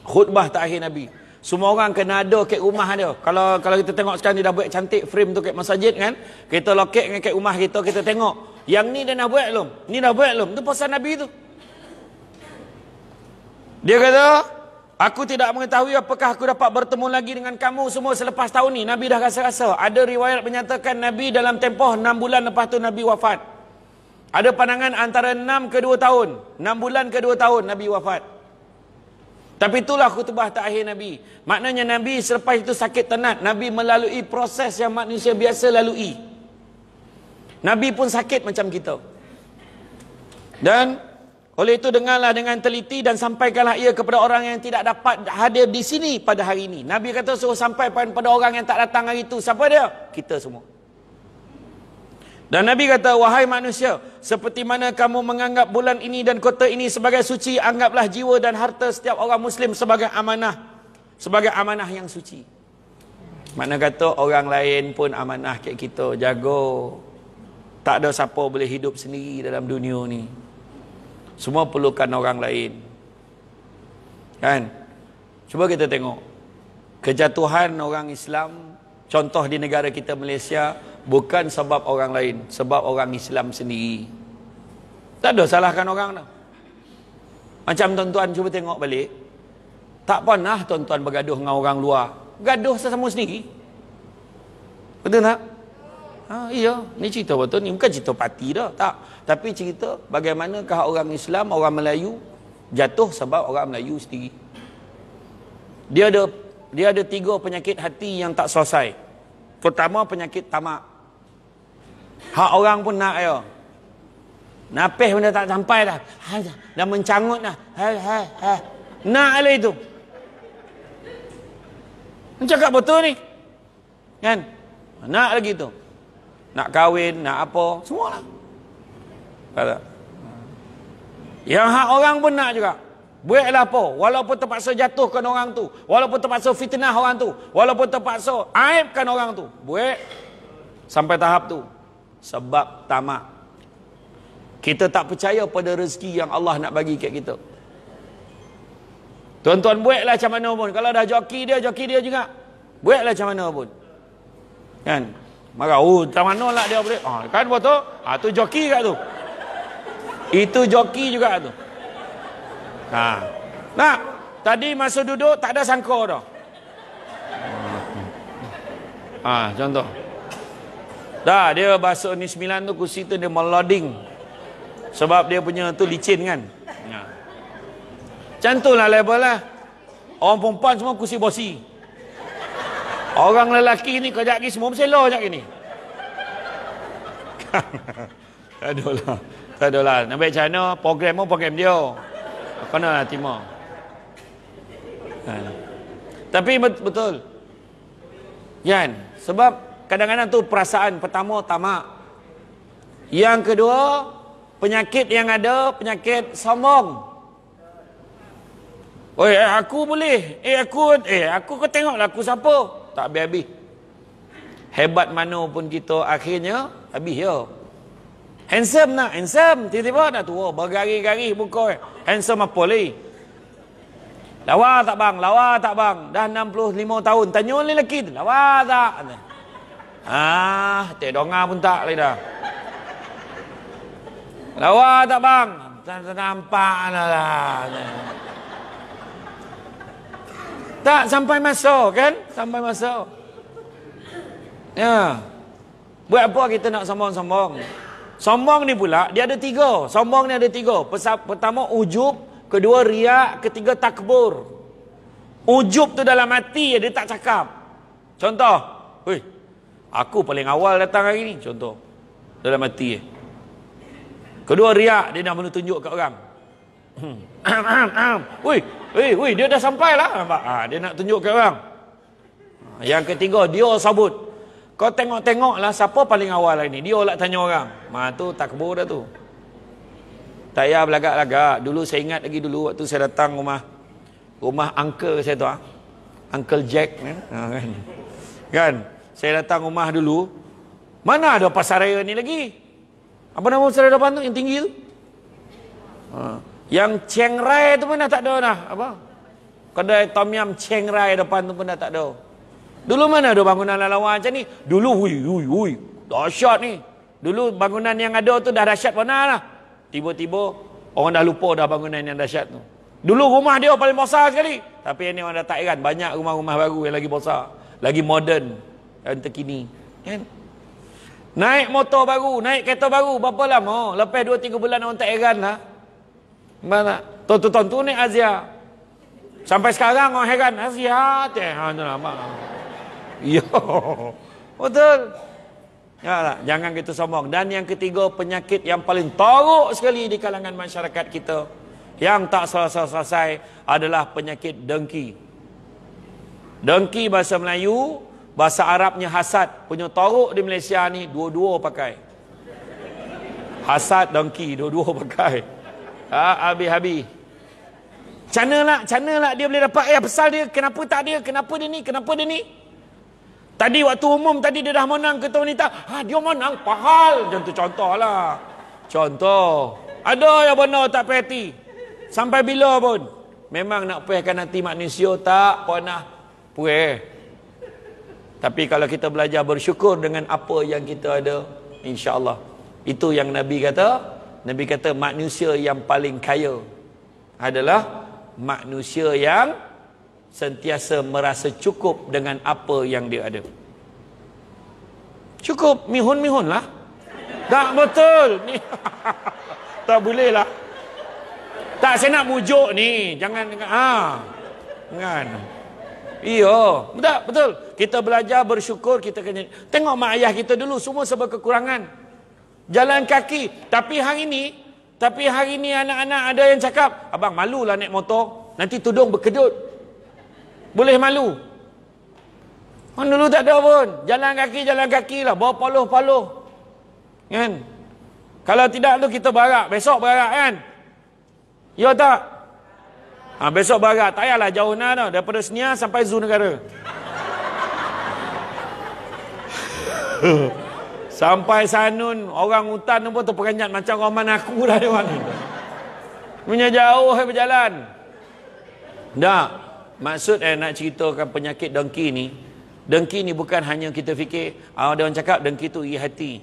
Khutbah takhir Nabi. Semua orang kena ada kat rumah dia. Kalau kita tengok sekarang dia dah buat cantik frame tu kat masjid kan. Kita lokek dengan kat rumah kita tengok. Yang ni dah nak buat belum? Ni dah buat belum? Itu pasal Nabi tu. Dia kata, aku tidak mengetahui apakah aku dapat bertemu lagi dengan kamu semua selepas tahun ni. Nabi dah rasa-rasa. Ada riwayat menyatakan Nabi dalam tempoh 6 bulan lepas tu Nabi wafat. Ada pandangan antara 6 ke 2 tahun. 6 bulan ke 2 tahun Nabi wafat. Tapi itulah khutbah terakhir Nabi. Maknanya Nabi selepas itu sakit tenat. Nabi melalui proses yang manusia biasa lalui. Nabi pun sakit macam kita. Dan oleh itu dengarlah dengan teliti dan sampaikanlah ia kepada orang yang tidak dapat hadir di sini pada hari ini. Nabi kata suruh sampai pada orang yang tak datang hari itu. Siapa dia? Kita semua. Dan Nabi kata, wahai manusia, seperti mana kamu menganggap bulan ini dan kota ini sebagai suci, anggaplah jiwa dan harta setiap orang Muslim sebagai amanah. Sebagai amanah yang suci. Mana kata orang lain pun amanah kat kita, jaga. Tak ada siapa boleh hidup sendiri dalam dunia ni. Semua perlukan orang lain. Kan? Cuba kita tengok. Kejatuhan orang Islam, contoh di negara kita Malaysia, bukan sebab orang lain, sebab orang Islam sendiri. Tak ada salahkan orang dah. Macam tuan-tuan cuba tengok balik. Tak pernah tuan-tuan bergaduh dengan orang luar. Gaduh sesama sendiri. Betul tak? Iya, ni cerita betul ni. Bukan cerita parti dah. Tak. Tapi cerita bagaimanakah orang Islam, orang Melayu jatuh sebab orang Melayu sendiri. Dia ada 3 penyakit hati yang tak selesai. Pertama, penyakit tamak. Hak orang pun nak ya. Napih benda tak sampai dah. Dah mencangut dah. Nak lah itu. Cakap betul ni. Kan? Nak lagi tu. Nak kahwin, nak apa, semualah. Kata. Yang hak orang pun nak juga. Buatlah apa. Walaupun terpaksa jatuhkan orang tu. Walaupun terpaksa fitnah orang tu. Walaupun terpaksa aibkan orang tu. Buat sampai tahap tu. Sebab tamak. Kita tak percaya pada rezeki yang Allah nak bagi kat kita. Tuan-tuan buatlah macam mana pun. Kalau dah joki dia juga. Buatlah macam mana pun. Kan? Marah, tak mana lah dia boleh. Kan betul? Tu joki kat tu. Itu joki juga tu. Nah, tadi masa duduk tak ada sangka dah. Contoh. Dah dia basuh ni 9 tu kursi tu dia meloding. Sebab dia punya tu licin kan. Macam tu lah level lah. Orang perempuan semua kursi bosi. Orang lelaki ni kejap lagi semua berselo kejap ni. Tak adalah. Nak baik macam mana, program dia. Kena lah timur. Tapi betul. Kan? Sebab kadang-kadang tu perasaan pertama tamak. Yang kedua, penyakit yang ada, penyakit sombong. Aku boleh. Aku kau tengoklah aku siapa. Tak habis-habis. Hebat mana pun kita akhirnya habis ya. Handsome. Tiba-tiba dah tua, bergari-gari muka. Handsome apa lagi? Lawa tak bang? Dah 65 tahun. Tanya oleh lelaki tu. Lawa tak? Tak dongar pun tak lagi dah. Lawa tak bang? Tak nampak lah. Tak sampai masa kan? Sampai masa. Ya. Buat apa kita nak sombong-sombong? Sombong ni pula, dia ada 3. Sombong ni ada 3. Pertama, ujub. Kedua, riak. Ketiga, takbur. Ujub tu dalam hati, dia tak cakap. Contoh. Aku paling awal datang hari ni. Contoh. Dalam hati. Kedua, riak. Dia nak menunjuk kat orang. Dia dah sampai lah. Dia nak tunjuk kat orang. Yang ketiga, dia sabut. Kau tengok-tengok lah siapa paling awal hari ni. Dia lah tanya orang. Tu takbur dah tu. Tak payah belagak-lagak. Dulu saya ingat lagi dulu waktu saya datang rumah uncle saya tu. Uncle Jack. Kan? Saya datang rumah dulu. Mana ada pasar raya ni lagi? Apa nama pasar raya depan tu? Yang tinggi tu? Yang Chiang Rai tu pun dah tak ada dah. Apa? Kedai Tom Yum Chiang Rai depan tu pun dah tak ada. Dulu mana ada bangunan lawan macam ni? Dulu, dahsyat ni. Dulu bangunan yang ada tu dah dahsyat mana lah. Tiba-tiba, orang dah lupa dah bangunan yang dahsyat tu. Dulu rumah dia paling besar sekali. Tapi ini orang dah tak heran. Banyak rumah-rumah baru yang lagi besar. Lagi moden. Dan terkini. Kan? Naik motor baru, naik kereta baru. Berapa lama? Lepas 2-3 bulan orang tak heran lah. Mana? Tonton tu naik Azia. Sampai sekarang orang heran. Azia. Ya, betul. Ya, jangan kita sombong. Dan yang ketiga, penyakit yang paling teruk sekali di kalangan masyarakat kita, yang tak selesai-selesai, adalah penyakit dengki. Dengki bahasa Melayu, bahasa Arabnya hasad. Punya teruk di Malaysia ni, dua-dua pakai. Hasad, dengki, dua-dua pakai. Habis-habis. Macam lah dia boleh dapat pasal dia, kenapa tak dia, kenapa dia ni. Tadi waktu umum tadi dia dah menang ketua wanita. Dia menang pahal. Contoh lah. Contoh. Ada yang benar tak perhati. Sampai bila pun. Memang nak puaskan hati manusia tak pernah puas. Tapi kalau kita belajar bersyukur dengan apa yang kita ada, insya-Allah. Itu yang Nabi kata. Nabi kata manusia yang paling kaya adalah manusia yang sentiasa merasa cukup dengan apa yang dia ada. Cukup, mihun lah. Tak betul ni. Tak boleh lah. Tak, saya nak mujuk ni. Jangan jangan. Iya, betul. Kita belajar bersyukur, kita kena tengok mak ayah kita dulu semua serba kekurangan. Jalan kaki, tapi hari ni anak-anak ada yang cakap, abang malulah naik motor, nanti tudung berkedut. Boleh malu. Dulu tak ada pun. Jalan kaki lah. Bawa paloh-paloh. Kan? Kalau tidak tu kita barak. Besok barak kan? Ya tak? Besok barak. Tak payahlah jauh dah. Daripada Senia sampai Zoo Negara. Sampai Sanun, orang hutan pun terperanjat macam Roman aku dah dia orang ni. Punya jauh berjalan. Tak. Maksud nak ceritakan penyakit dengki ni. Dengki ni bukan hanya kita fikir, ada orang cakap dengki tu iri hati.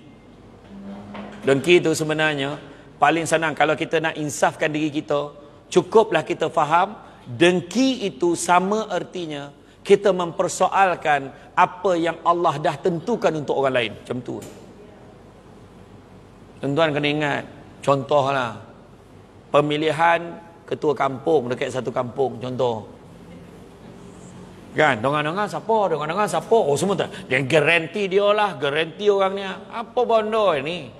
Dengki tu sebenarnya paling senang kalau kita nak insafkan diri kita, cukuplah kita faham dengki itu sama artinya kita mempersoalkan apa yang Allah dah tentukan untuk orang lain. Macam tu. Tuan-tuan kena ingat, contohlah pemilihan ketua kampung dekat satu kampung, contoh. Kan, dengar-dengar siapa, dengar-dengar siapa. Oh semua tak. Dia garanti dia lah, garanti orang ni. Apa bondo ni?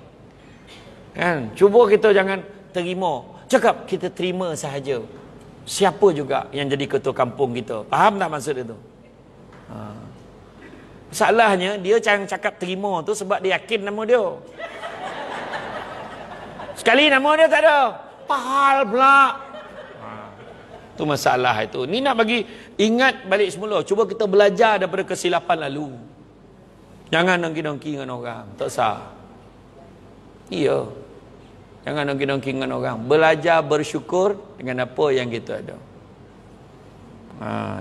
Kan, cuba kita jangan terima. Cakap kita terima sahaja. Siapa juga yang jadi ketua kampung kita. Faham tak maksud itu? Masalahnya dia jangan cakap terima tu sebab dia yakin nama dia. Sekali nama dia tak ada. Pahal pula. Tu masalah itu. Ni nak bagi ingat balik semula. Cuba kita belajar daripada kesilapan lalu. Jangan dongki-dongki dengan orang. Tak sah. Iya. Jangan dongki-dongki dengan orang. Belajar bersyukur dengan apa yang kita ada.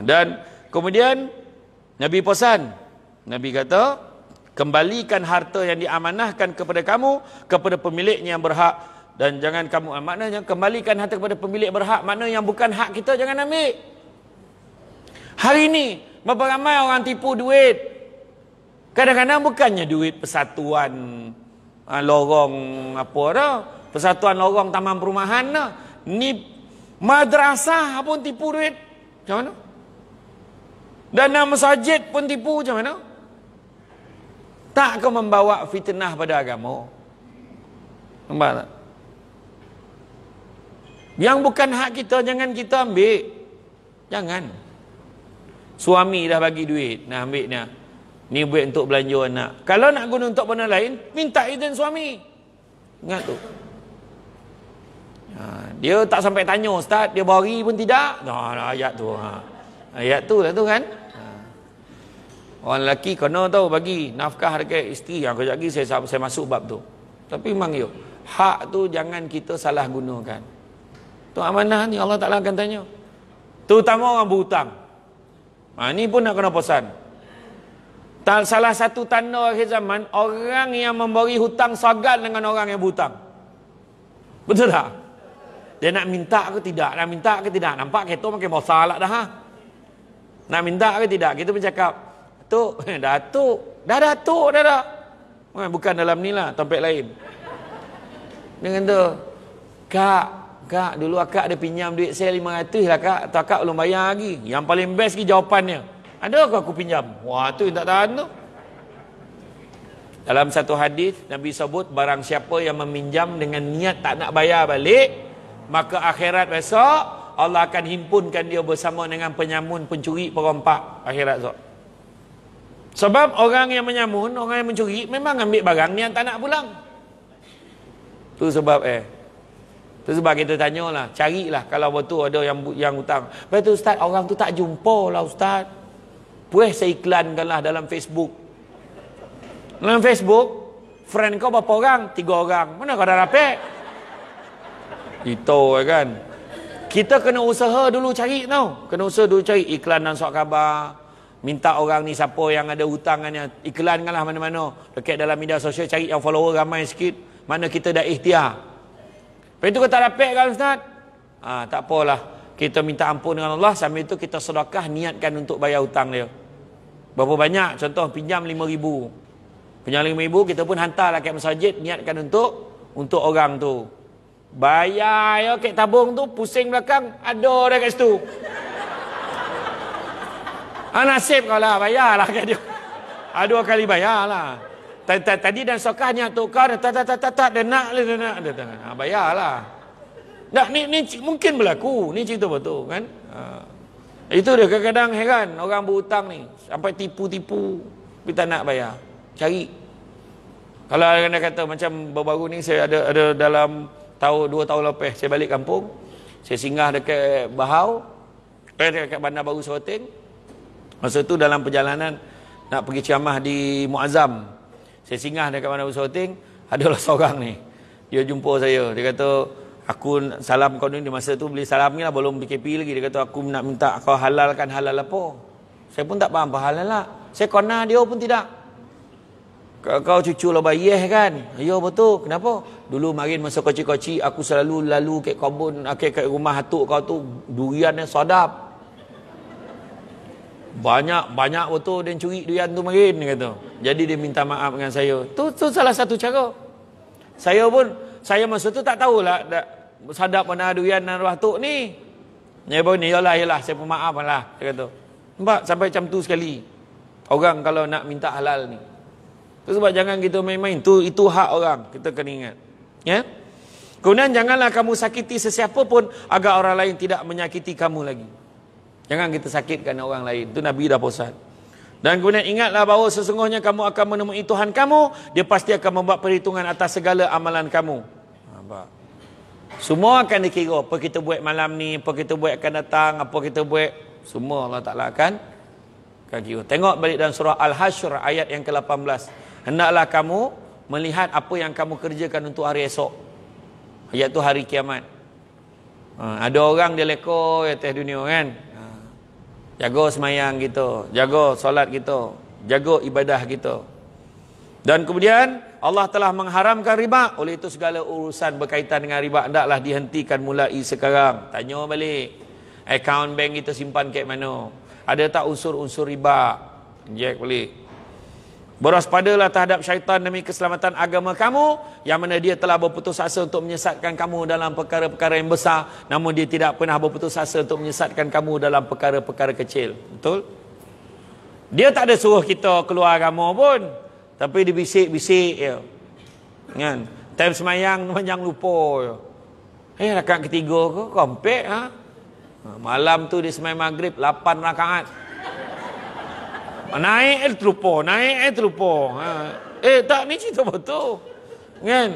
Dan kemudian Nabi pesan. Nabi kata, kembalikan harta yang diamanahkan kepada kamu kepada pemiliknya yang berhak. Dan jangan kamu, maknanya kembalikan harta kepada pemilik berhak, makna yang bukan hak kita jangan ambil. Hari ini berapa ramai orang tipu duit. Kadang-kadang bukannya duit persatuan lorong apa dah, persatuan lorong taman perumahan dah. Ni madrasah pun tipu duit. Macam mana? Dana masjid pun tipu macam mana? Tak kau membawa fitnah pada agama. Nampak tak? Yang bukan hak kita jangan kita ambil. Jangan. Suami dah bagi duit, nak ambil ni. Ni duit untuk belanja anak. Kalau nak guna untuk benda lain, minta izin suami. Ingat tu. Dia tak sampai tanya ustaz, dia bari pun tidak. Ayat tu. Ayat tu lah tu kan. Orang lelaki kena tahu bagi nafkah dekat isteri. Yang kejap lagi saya masuk bab tu. Tapi memang ya, hak tu jangan kita salah gunakan. Tu amanah ni Allah Ta'ala akan tanya. Terutama orang berhutang. Ni pun nak kena pesan. Salah satu tanda akhir zaman, orang yang memberi hutang sagan dengan orang yang berhutang. Betul tak? Dia nak minta ke tidak? Nak minta ke tidak? Nampak kita makin besar lah dah. Nak minta ke tidak? Kita pun cakap, Datuk, Datuk. Dah Datuk, dah. Bukan dalam ni lah, tempat lain. Dia kata, Kak, dulu akak ada pinjam duit saya 500 lah kak. Atau akak belum bayar lagi. Yang paling best lagi jawapannya. Adakah aku pinjam? Wah, tu yang tak tahan tu. Dalam satu hadis Nabi sebut, barang siapa yang meminjam dengan niat tak nak bayar balik, maka akhirat besok Allah akan himpunkan dia bersama dengan penyamun, pencuri, perompak akhirat esok. Sebab orang yang menyamun, orang yang mencuri memang ambil barang ni yang tak nak pulang. Tu sebab tu sebab kita tanyalah, carilah kalau betul ada yang hutang. Lepas tu ustaz, orang tu tak jumpa lah ustaz. Puas saya iklankanlah dalam Facebook. Dalam Facebook, friend kau berapa orang? 3 orang. Mana kau dah dapat? Itu kan. Kita kena usaha dulu cari tau. Kena usaha dulu cari iklan dan surat khabar. Minta orang ni siapa yang ada hutangannya, iklankanlah mana-mana. Dekat dalam media sosial, cari yang follower ramai sikit. Mana kita dah ikhtiar. Lepas itu kau tak dapat kan ustaz? Tak apalah. Kita minta ampun dengan Allah. Sambil itu kita sedekah, niatkan untuk bayar hutang dia. Berapa banyak? Contoh pinjam 5,000. Pinjam 5,000, kita pun hantarlah kat masjid, niatkan untuk orang tu. Bayar ya kat tabung tu, pusing belakang, ada dah kat situ. Nasib kau lah, bayarlah kat dia. 2 kali bayarlah. Tadi dan sokahnya tukar, tak, dia nak. Bayarlah. Nah, ni mungkin berlaku. Ni cerita betul kan? Itu dia kadang-kadang heran orang berhutang ni sampai tipu-tipu tapi tak nak bayar. Cari. Kalau anda kata macam baru-baru ni saya ada dalam 2 tahun lepas saya balik kampung. Saya singgah dekat Bahau, dekat Bandar Baru Seroteng. Masa tu dalam perjalanan nak pergi ceramah di Muazzam. Saya singgah dekat mana Usahating, adalah seorang ni. Dia jumpa saya, dia kata, aku salam kau ni masa tu beli salam ni lah, belum BKP lagi. Dia kata, aku nak minta kau halalkan halal apa. Saya pun tak faham apa halal lah. Saya kona, dia pun tidak. Kau cucu lo bayeh kan? Ya betul. Kenapa? Dulu marin masa kecil-kecil aku selalu lalu ke kebun, ke rumah atuk kau tu, duriannya sedap. Banyak betul dia curi durian tu marin, dia kata. Jadi dia minta maaf dengan saya. Tu salah satu cara. Saya masa tu tak tahulah sadap mana durian dan arwah atuk ni. Ya pun ni, yalah saya pun maaf lah, dia kata. Nampak sampai macam tu sekali. Orang kalau nak minta halal ni. Itu sebab jangan kita main-main. Itu hak orang. Kita kena ingat. Ya? Kemudian janganlah kamu sakiti sesiapa pun agar orang lain tidak menyakiti kamu lagi. Jangan kita sakitkan orang lain. Itu Nabi dah pesan. Dan kemudian ingatlah bahawa sesungguhnya kamu akan menemui Tuhan kamu. Dia pasti akan membuat perhitungan atas segala amalan kamu. Nampak? Semua akan dikira. Apa kita buat malam ni, apa kita buat akan datang, apa kita buat. Semua Allah Ta'ala akan kira. Tengok balik dalam surah Al-Hashr ayat yang ke-18. Hendaklah kamu melihat apa yang kamu kerjakan untuk hari esok, iaitu hari kiamat. Ada orang dia leko atas dunia kan. Jaga semayang kita, jaga solat kita, jaga ibadah kita. Dan kemudian Allah telah mengharamkan riba. Oleh itu segala urusan berkaitan dengan riba hendaklah dihentikan mulai sekarang. Tanya balik, akaun bank kita simpan kat mana? Ada tak unsur-unsur riba? Injek balik. Berwaspadalah terhadap syaitan demi keselamatan agama kamu, yang mana dia telah berputus asa untuk menyesatkan kamu dalam perkara-perkara yang besar, namun dia tidak pernah berputus asa untuk menyesatkan kamu dalam perkara-perkara kecil. Betul? Dia tak ada suruh kita keluar agama pun, tapi dia bisik-bisik je. Kan? Time semayang jangan lupa je. Rakaat ketiga ke? Kompek ha? Malam tu dia semayang maghrib 8 rakaat. Naik terlupa, tak ni cerita betul. Kan?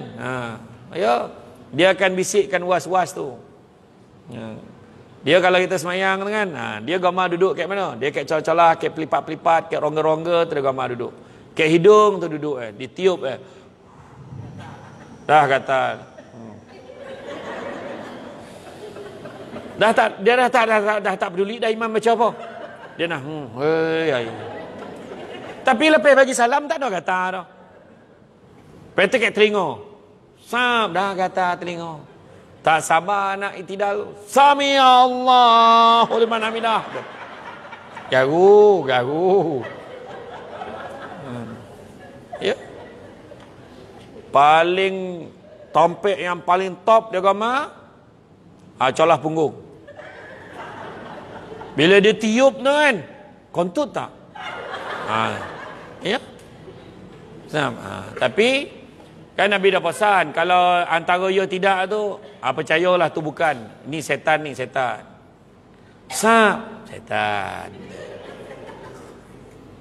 Ya. Dia akan bisikkan was-was tu. Ya. Dia kalau kita semayang kan, dia gambar duduk kat mana? Dia kat celah-celah, kat pelipat-pelipat, kat rongga-rongga, tu dia gambar duduk. Kat hidung tu duduk ditiup Dah kata. Dah tak peduli dah imam baca apa. Dia nak tapi lepas bagi salam tak ada kata dah. Petek kat telinga. Sab dah kata telinga. Tak sabar nak itidal. Sami Allahu liman hamidah. Garu. Ya. Paling tompek yang paling top dia agama colah punggung. Bila dia tiup tu kan, kontut tak? Ya. Tapi kan Nabi dah pesan, kalau antara ya tidak tu, percayalah tu bukan. Ni setan. Setan.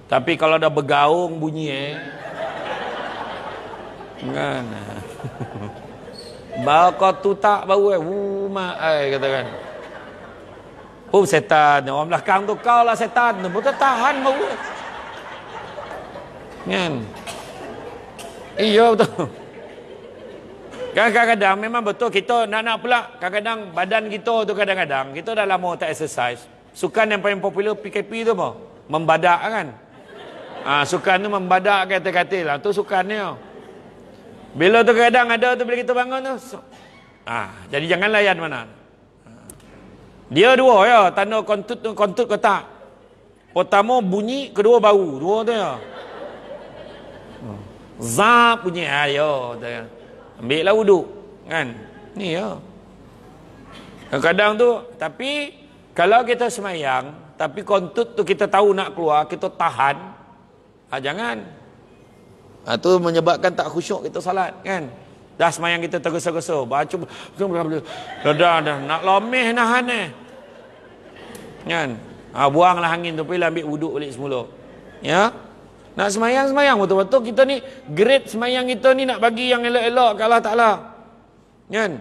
Tapi kalau dah bergaung bunyi kan. Bawa tu tak bau katakan. Setan. Orang belakang tu kau lah setan. Betul tahan bau. Kan? Iya betul. Kadang-kadang memang betul kita nak pula. Kadang-kadang badan kita tu kadang-kadang kita dah lama tak exercise. Sukan yang paling popular PKP tu apa? Membadak kan? Sukan tu membadak kata-kata lah. Tu sukannya. Bila tu kadang ada tu bila kita bangun tu. Jadi jangan layan mana. Dia dua ya, tanda kontut ke tak. Pertama bunyi, kedua bau. Dua tu ya. Zap bunyi, ayo. Ambil lah wuduk. Kan? Ni ya. Kadang-kadang tu, tapi kalau kita semayang, tapi kontut tu kita tahu nak keluar, kita tahan. Jangan. Itu menyebabkan tak khusyuk kita salat. Kan? Dah semayang kita tergesa-gesa. Baca, dah. Nak lomeh nahan Kan? Buanglah angin tu, pergi ambil wuduk balik semula. Ya? Nak semayang betul-betul. Kita ni grade semayang kita ni nak bagi yang elok-elok ke Allah Ta'ala. Kan?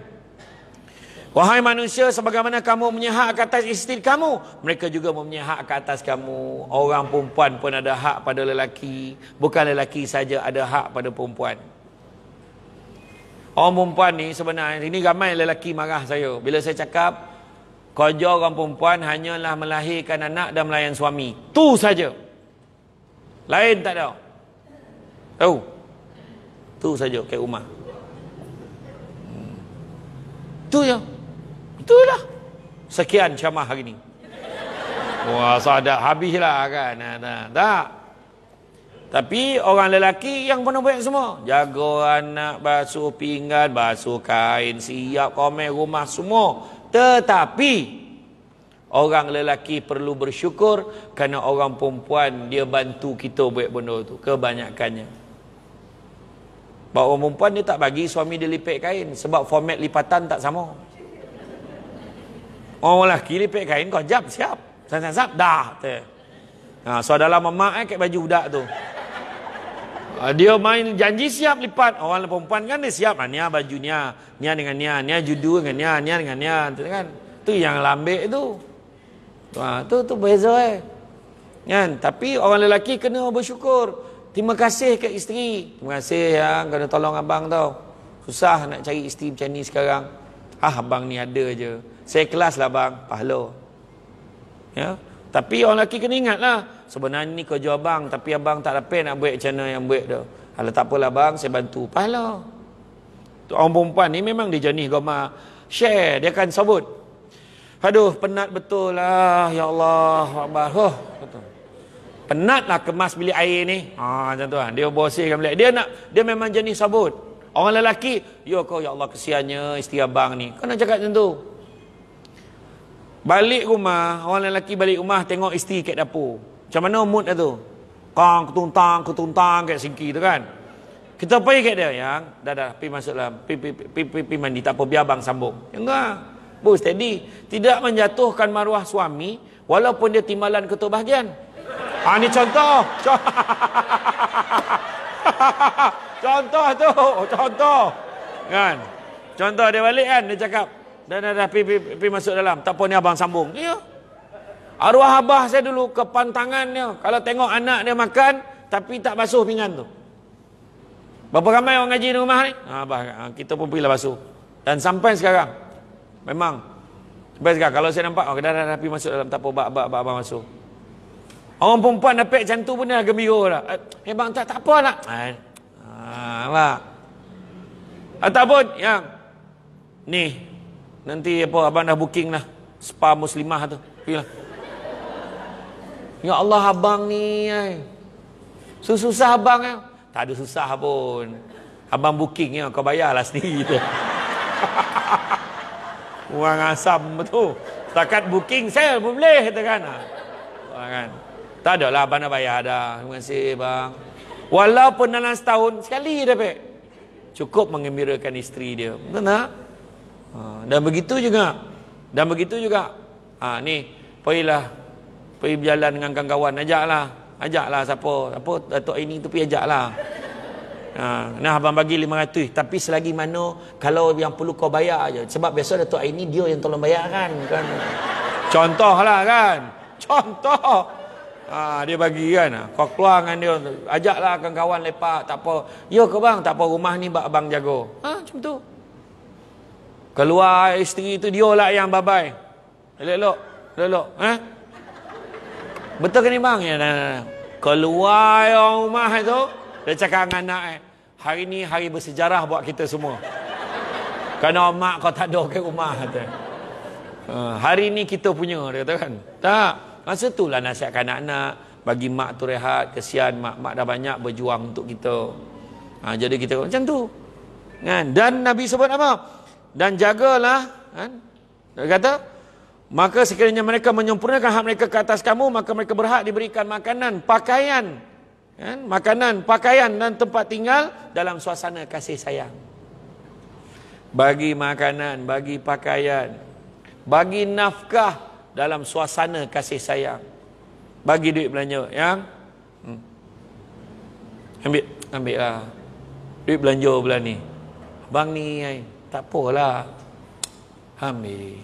Wahai manusia, sebagaimana kamu mempunyai hak ke atas isteri kamu, mereka juga mempunyai hak ke atas kamu. Orang perempuan pun ada hak pada lelaki. Bukan lelaki saja ada hak pada perempuan. Orang perempuan ni sebenarnya, ini ramai lelaki marah saya bila saya cakap kerja orang perempuan hanyalah melahirkan anak dan melayan suami. Tu saja. Lain tak ada. Tahu? Tu saja kat rumah. Tu je. Itulah. Sekian ceramah hari ni. Wah, sadak habislah kan. Tak. Tapi orang lelaki yang pernah buat semua. Jaga anak, basuh pinggan, basuh kain, siap komen rumah semua. Tetapi orang lelaki perlu bersyukur kerana orang perempuan dia bantu kita buat benda tu. Kebanyakannya. Bahawa orang perempuan dia tak bagi suami dia lipat kain. Sebab format lipatan tak sama. Orang lelaki lipat kain kau jap siap. Sap dah. So dalam mamak kat baju budak tu. Dia main janji siap lipat. Orang perempuan kan dia siap. Nia baju nia dengan nia, nia judu dengan nia dengan nia kan. Tu yang lambik tu. Tu beza kan. Tapi orang lelaki kena bersyukur. Terima kasih ke isteri. Terima kasih yang kena tolong abang tau. Susah nak cari isteri macam ni sekarang. Abang ni ada je. Saya kelas lah bang, pahala. Ya. Tapi orang lelaki kena ingat lah. Sebenarnya ni kerja abang, tapi abang tak dapat nak buat macam mana yang buat tu. Kalau tak apalah bang, saya bantu. Pahala. Orang perempuan ni memang dia jenis goma share, dia akan sebut. Aduh, penat betul lah. Ya Allah. Betul. Penat lah kemas bilik air ni. Macam tu lah. Dia bersihkan bilik. Dia memang jenis sabut. Orang lelaki, ya kau ya Allah kesiannya isteri abang ni. Kau nak cakap macam tu. Balik rumah, orang lelaki balik rumah tengok isteri kat dapur. Macam mana mood dia tu? Kang ketuntang kat sinki tu kan. Kita pergi kat dia, yang dah pergi masuk dalam, pergi mandi, tak apa biar abang sambung. Enggak. Bu steady, tidak menjatuhkan maruah suami walaupun dia timbalan ketua bahagian. Ni contoh. Contoh. Kan? Contoh dia balik kan, dia cakap, dah pergi masuk dalam. Tak apa ni abang sambung. Ya. Arwah abah saya dulu kepantangannya. Kalau tengok anak dia makan, tapi tak basuh pinggan tu. Berapa ramai orang ngaji di rumah ni? Abah, kita pun pergilah basuh. Dan sampai sekarang, memang. Sampai sekarang, kalau saya nampak, dah pergi masuk dalam. Tak apa, abang masuk. Orang perempuan dapat macam tu pun dah gembira dah. Bang, tak apa nak. Nampak? Ataupun, yang, ni, nanti apa abang dah booking lah spa muslimah tu. Pergilah. Ya Allah abang ni susah abang tak ada susah pun. Abang booking kau bayarlah sendiri tu. Orang asam tu. Setakat booking saya pun boleh kata kan. Kan. Tak ada lah abang dah bayar dah. Terima kasih bang. Walaupun dalam setahun sekali dapat. Cukup mengembirakan isteri dia. Betul tak? Dan begitu juga. Ni pergi berjalan dengan kawan-kawan, ajaklah siapa Datuk ini tu pergi ajaklah. Nah abang bagi 500, tapi selagi mana kalau yang perlu kau bayar aja. Sebab biasa Datuk ini dia yang tolong bayar kan. Contohlah kan. Contoh. Dia bagi kan. Kau keluar dengan dia, ajaklah kawan-kawan lepak, tak apa. Ya ke bang, tak apa rumah ni abang jaga. Macam tu. Keluar isteri tu dia lah yang babai. Elok. Betul ke ni bang? Ya, nah. Keluar orang rumah tu, dia cakap dengan anak hari ni hari bersejarah buat kita semua. Kerana mak kau tak ada ke rumah kata. Hari ni kita punya, dia kata kan. Tak. Masa tu lah nasihatkan anak-anak, bagi mak tu rehat, kesian mak dah banyak berjuang untuk kita. Jadi kita macam tu. Kan? Dan Nabi sebut apa? Dan jagalah, kan? Dia kata, maka sekiranya mereka menyempurnakan hak mereka ke atas kamu, maka mereka berhak diberikan makanan, pakaian, kan? Makanan, pakaian dan tempat tinggal dalam suasana kasih sayang. Bagi makanan, bagi pakaian, bagi nafkah dalam suasana kasih sayang. Bagi duit belanja, yang ambil lah duit belanja bulan ni. Abang ni tak apalah. Ambil.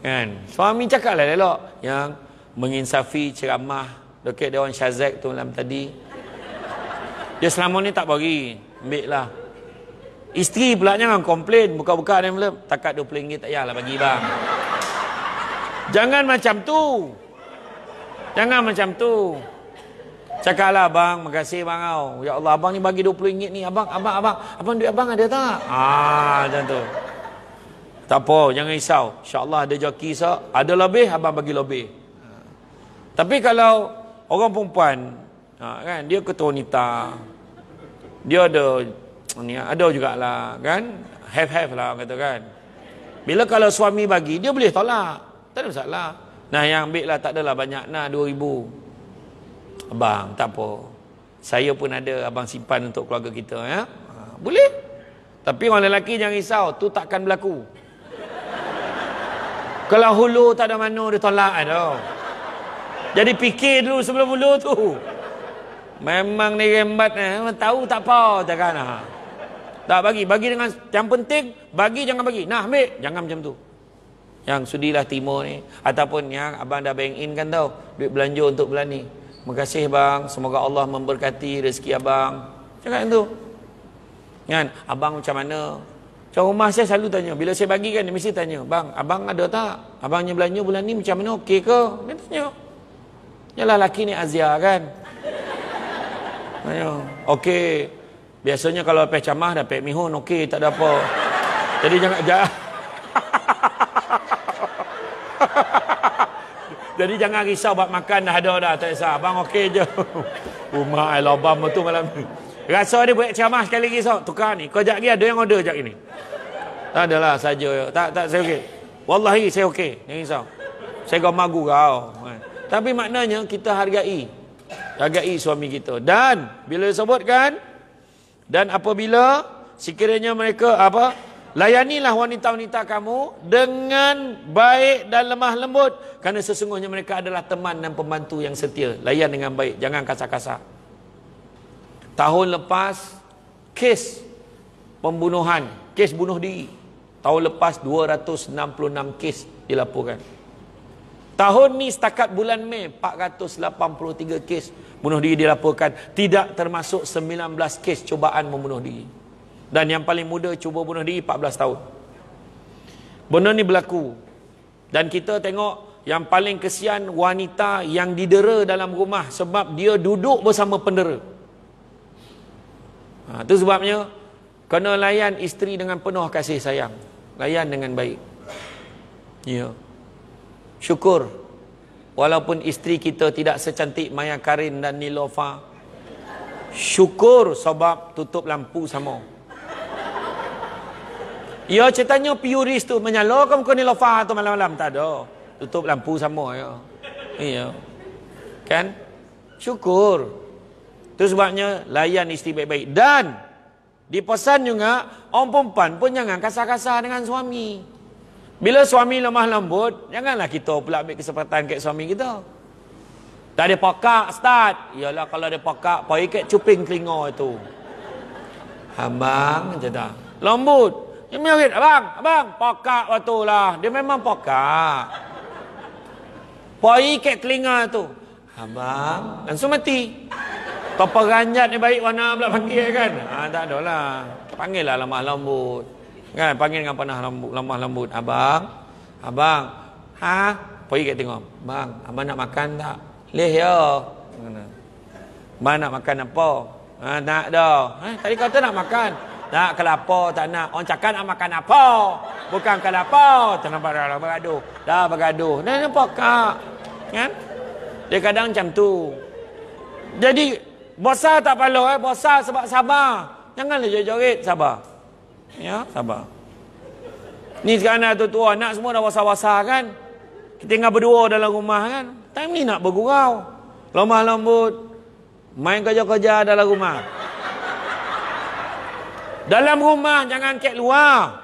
Kan? Suami cakap lah elok. Yang menginsafi ceramah dekat Dewan Syazak tu malam tadi. Dia selama ni tak bagi. Ambil lah. Isteri pula jangan komplain. Buka-buka dia envelope. Takat RM20 tak payahlah bagi bang. Jangan macam tu. Jangan macam tu. Cakaplah bang, makasih bang kau. Ya Allah, abang ni bagi RM20 ni. Abang duit abang ada tak? Macam tu. Tak apa, jangan risau. InsyaAllah ada joki sok. Ada lebih, abang bagi lebih. Tapi kalau orang perempuan, kan, dia ketua wanita. Dia ada jugalah, kan? Have lah, kata kan. Bila kalau suami bagi, dia boleh tolak. Tak ada masalah. Nah, yang ambil lah tak adalah banyak. Nah, RM2,000. Abang, tak apa. Saya pun ada, abang simpan untuk keluarga kita. Ya? Boleh. Tapi orang lelaki jangan risau. Tu takkan berlaku. Kalau hulu tak ada mana, dia tolak dah. Jadi fikir dulu sebelum hulu tu. Memang ni rembat ni. Tahu tak apa. Takkan. Tak bagi. Bagi dengan yang penting. Bagi jangan bagi. Nah, ambil. Jangan macam tu. Yang sudilah timur ni. Ataupun yang abang dah bank in kan tau. Duit belanja untuk bulan ni. Terima kasih bang. Semoga Allah memberkati rezeki abang. Cakap tu. Kan? Abang macam mana? Macam rumah saya selalu tanya. Bila saya bagi kan, dia mesti tanya. Bang, abang ada tak? Abangnya belanja bulan ni macam mana? Okey ke? Dia tanya. Yalah laki ni Azia kan? Tanya. Okey. Biasanya kalau pek camah dah pek mihun. Okey, tak ada apa. Jadi jangan... Jadi jangan risau buat makan dah ada dah. Tak kisah. Abang okey je. Rumah I lobam tu malam ni. Rasa dia buat ceramah sekali lagi so. Tukar ni. Kau sekejap lagi ada yang order sekejap ni. Tak adalah saja. Tak saya okey. Wallahi saya okey. Jangan risau. Saya gomagu kau. Tapi maknanya kita hargai. Hargai suami kita. Dan bila disebutkan. Dan apabila sekiranya mereka apa? Layanilah wanita-wanita kamu dengan baik dan lemah lembut. Kerana sesungguhnya mereka adalah teman dan pembantu yang setia. Layan dengan baik. Jangan kasar-kasar. Tahun lepas, kes pembunuhan. Kes bunuh diri. Tahun lepas 266 kes dilaporkan. Tahun ni setakat bulan Mei 483 kes bunuh diri dilaporkan. Tidak termasuk 19 kes cubaan membunuh diri. Dan yang paling muda cuba bunuh diri 14 tahun. Benda ni berlaku. Dan kita tengok yang paling kesian wanita yang didera dalam rumah sebab dia duduk bersama pendera. Itu sebabnya kena layan isteri dengan penuh kasih sayang. Layan dengan baik. Ya. Syukur. Walaupun isteri kita tidak secantik Maya Karin dan Nilofa. Syukur sebab tutup lampu sama. Ya, ceritanya piuris tu menyala ke muka Nilofa tu malam-malam? Tak ada. Tutup lampu sama ya. Iya. Kan? Syukur. Itu sebabnya layan isteri baik-baik. Dan dipesan juga orang perempuan pun jangan kasar-kasar dengan suami. Bila suami lemah lembut, janganlah kita pula ambil kesempatan kat suami kita. Tak ada pakak, Ustaz. Yalah kalau ada pakak, pergi kat cuping telinga itu. Abang macam tak. Lembut. Dia merit, abang, pokak waktu lah. Dia memang pokak. Pergi kat telinga tu. Abang, langsung mati. Topa ranjat ni baik warna pula panggil kan. Tak ada lah. Panggil lah lemah lembut. Kan, panggil dengan panah lembut, lemah lembut. Abang. Pergi kat tengok. Bang, abang nak makan tak? Leh ya. Abang nak makan apa? Tak dah. Tadi kata nak makan. Tak, kelapa tak nak. Orang cakap nak makan apa? Bukan kelapa. Tak nampak dah bergaduh. Dah bergaduh. Dah nampak kak. Kan? Dia kadang macam tu. Jadi, bosan tak palau. Bosan sebab sabar. Janganlah joget-joget. Sabar. Ya, sabar. Ni sekarang dah tua-tua. Anak semua dah bosan-bosan kan? Kita tinggal berdua dalam rumah kan? Time ni nak bergurau. Lemah lembut. Main kerja-kerja dalam rumah. Dalam rumah jangan kat luar.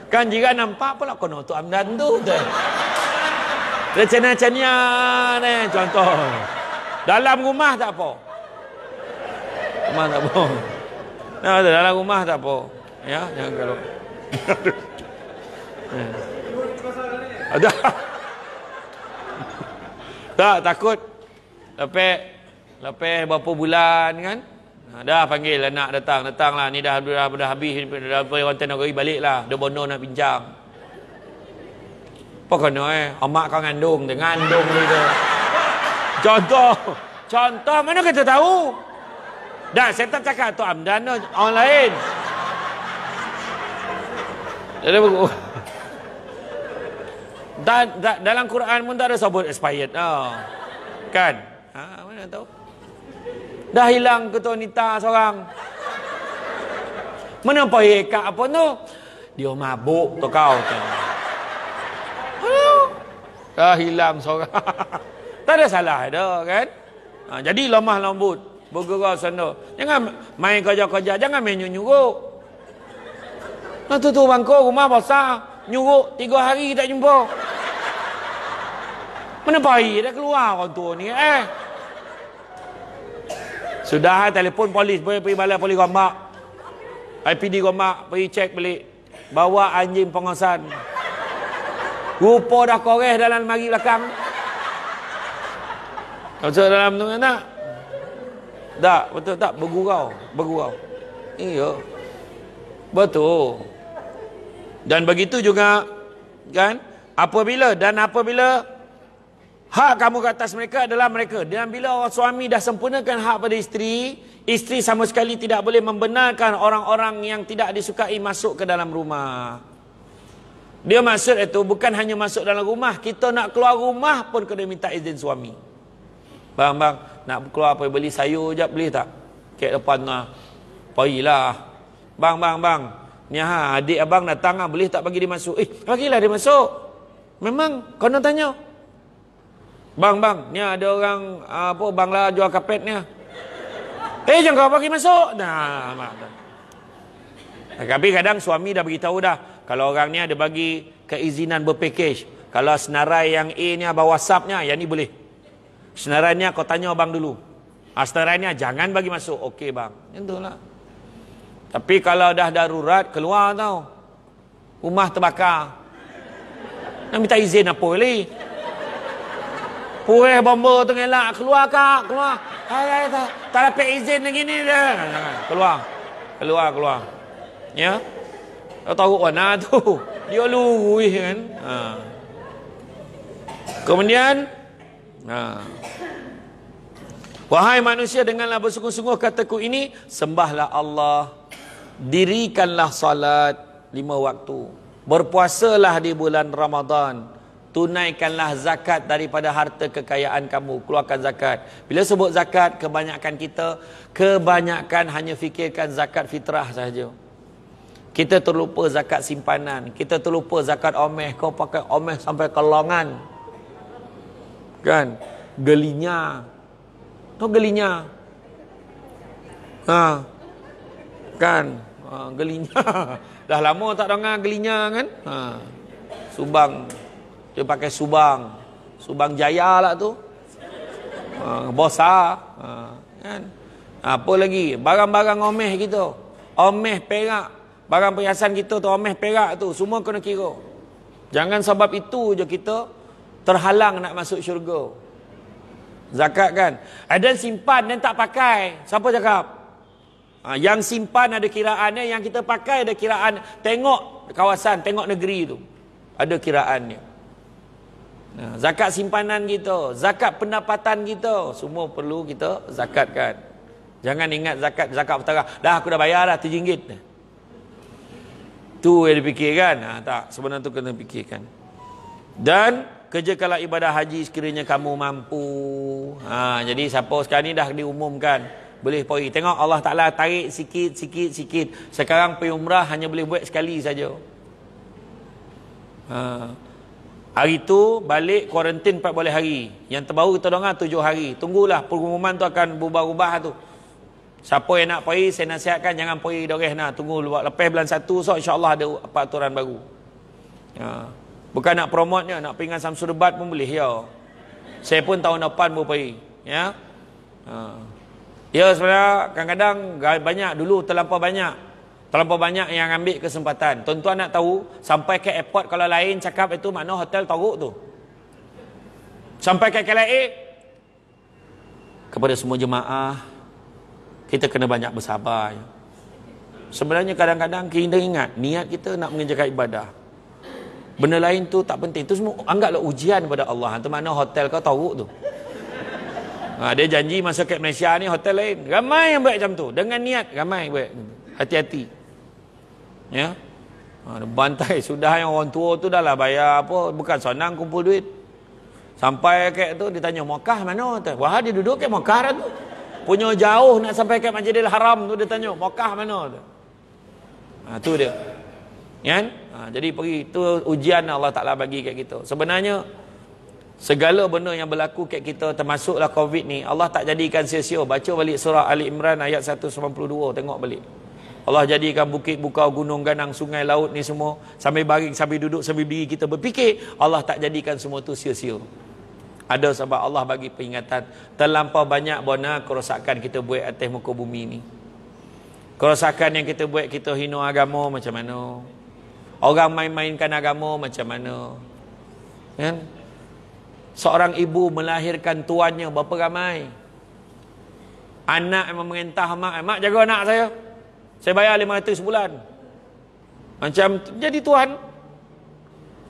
Kan jiran nampak pula kono tu amdan tu. Recana-cania ni contoh. Dalam rumah tak apa. Rumah tak apa. Dalam rumah tak apa. Ya, jangan kalau. Ada. Tak takut. Lepas berapa bulan kan? Dah panggil anak datanglah. Ni dah habis, dah orang nak pergi baliklah. Dia bono nak bincang. Apa kena amak kau ngandung dia. Contoh mana kita tahu? Dah saya tak cakap tu Amdan orang lain. Jadi dalam Quran pun tak ada sebut expired kan? Mana tahu? Dah hilang ketua wanita seorang. Mana pergi kat apa tu? Dia mabuk tu kau. Dah hilang seorang. Tak ada salah dah kan? Jadi lemah lembut, bergerak sana. Jangan main kerja-kerja, jangan main nyuruk. Nak tutup bangku rumah besar, nyuruk 3 hari tak jumpa. Mana baik dah keluar orang tua ni Sudah telefon polis, pergi balai polis Gombak. IPD Gombak, pergi cek balik. Bawa anjing pengawasan. Rupa dah koreh dalam mari belakang. Masuk dalam tu tak? Tak, betul tak? Bergurau. Iya. Betul. Dan begitu juga kan? Apabila hak kamu ke atas mereka adalah mereka. Dan bila orang suami dah sempurnakan hak pada isteri sama sekali tidak boleh membenarkan orang-orang yang tidak disukai masuk ke dalam rumah. Dia maksud itu bukan hanya masuk dalam rumah, kita nak keluar rumah pun kena minta izin suami. Bang, nak keluar pergi beli sayur jap boleh tak? Kek depan lah. Pergilah. Bang. Ni adik abang datang boleh tak bagi dia masuk? Bagilah dia masuk. Memang kau nak tanya. Bang, ni ada orang bangla jual kapet ni. Jangan kau bagi masuk. Tapi kadang suami dah beritahu dah. Kalau orang ni ada bagi keizinan berpakej. Kalau senarai yang A ni abang WhatsApp-nya, yang ni boleh. Senarai ni kau tanya abang dulu. Senarai ni jangan bagi masuk. Okey bang. Itulah. Tapi kalau dah darurat, keluar tau. Rumah terbakar. Nak minta izin apa lagi? Pureh bomba tu ngelak. Keluar kak, keluar. Tak dapat izin lagi ni dah. Keluar. Ya? Kau tahu mana tu? Dia lurus kan? Kemudian wahai manusia, denganlah bersungguh-sungguh kataku ini, sembahlah Allah, dirikanlah salat 5 waktu, berpuasalah di bulan Ramadan, tunaikanlah zakat daripada harta kekayaan kamu, keluarkan zakat. Bila sebut zakat, kebanyakan hanya fikirkan zakat fitrah sahaja. Kita terlupa zakat simpanan, kita terlupa zakat omeh. Kau pakai omeh sampai ke lengan. Kan? Gelinya. Tahu gelinya? Kan? Gelinya. Dah lama tak dengar gelinya kan? Subang. Dia pakai subang. Subang Jaya lah tu. Bosa. Kan? Apa lagi? Barang-barang omeh kita. Omeh perak. Barang perhiasan kita tu, omeh perak tu, semua kena kira. Jangan sebab itu je kita terhalang nak masuk syurga. Zakat kan? Ada simpan dan tak pakai. Siapa cakap? Yang simpan ada kiraannya, yang kita pakai ada kiraan. Tengok kawasan, tengok negeri tu. Ada kiraannya. Zakat simpanan kita, zakat pendapatan kita, semua perlu kita zakatkan. Jangan ingat zakat petara. Dah aku dah bayar dah RM7. Tu yang dipikirkan. Tak, sebenarnya tu kena fikirkan. Dan kerjakanlah ibadah haji sekiranya kamu mampu. Jadi siapa sekarang ni dah diumumkan boleh pergi. Tengok Allah Ta'ala tarik sikit. Sekarang pergi umrah hanya boleh buat sekali saja. Hari tu balik kuarantin 14 hari. Yang terbaru kita dengar 7 hari. Tunggulah pengumuman tu akan berubah-ubah tu. Siapa yang nak pergi, saya nasihatkan jangan pergi doreh nak. Tunggu lepas bulan 1 so insya-Allah ada peraturan baru. Bukan nak promotnya, nak pergi dengan Samsul Debat pun boleh ya. Saya pun tahun depan mau pergi, ya. Ya sebenarnya kadang-kadang banyak dulu terlampau banyak. Terlampau banyak yang ambil kesempatan. Tuan-tuan nak tahu, sampai ke airport kalau lain cakap itu makna hotel teruk tu. Sampai ke KLIA, kepada semua jemaah, kita kena banyak bersabar. Sebenarnya kadang-kadang kita ingat, niat kita nak mengerjakan ibadah. Benda lain tu tak penting. Tu semua anggaplah ujian pada Allah. Itu makna hotel kau teruk tu. Dia janji masa ke Malaysia ni hotel lain. Ramai yang buat macam tu. Dengan niat, ramai buat. Hati-hati. Ya. Bantai. Sudah yang orang tua tu dah lah bayar apa. Bukan senang kumpul duit. Sampai ke tu ditanya, Mekah mana? Wah, dia duduk ke Mekah tu. Punya jauh nak sampai ke Masjidil Haram tu dia tanya, Mekah mana tu? Tu dia. Kan? Jadi pergi. Tu ujian Allah Ta'ala bagi kat kita. Sebenarnya, segala benda yang berlaku kat kita, termasuklah COVID ni, Allah tak jadikan sia-sia. Baca balik surah Ali Imran ayat 192. Tengok balik. Allah jadikan bukit, bukau, gunung, ganang, sungai, laut ni semua. Sambil baring, sambil duduk, sambil berdiri kita berfikir. Allah tak jadikan semua tu sia-sia. Ada sebab Allah bagi peringatan. Terlampau banyak bona kerosakan kita buat atas muka bumi ni. Kerosakan yang kita buat, kita hina agama macam mana. Orang main-mainkan agama macam mana. Kan? Seorang ibu melahirkan tuannya berapa ramai. Anak yang memerintah mak. Mak jaga anak saya. Saya bayar 500 sebulan. Macam jadi tuan.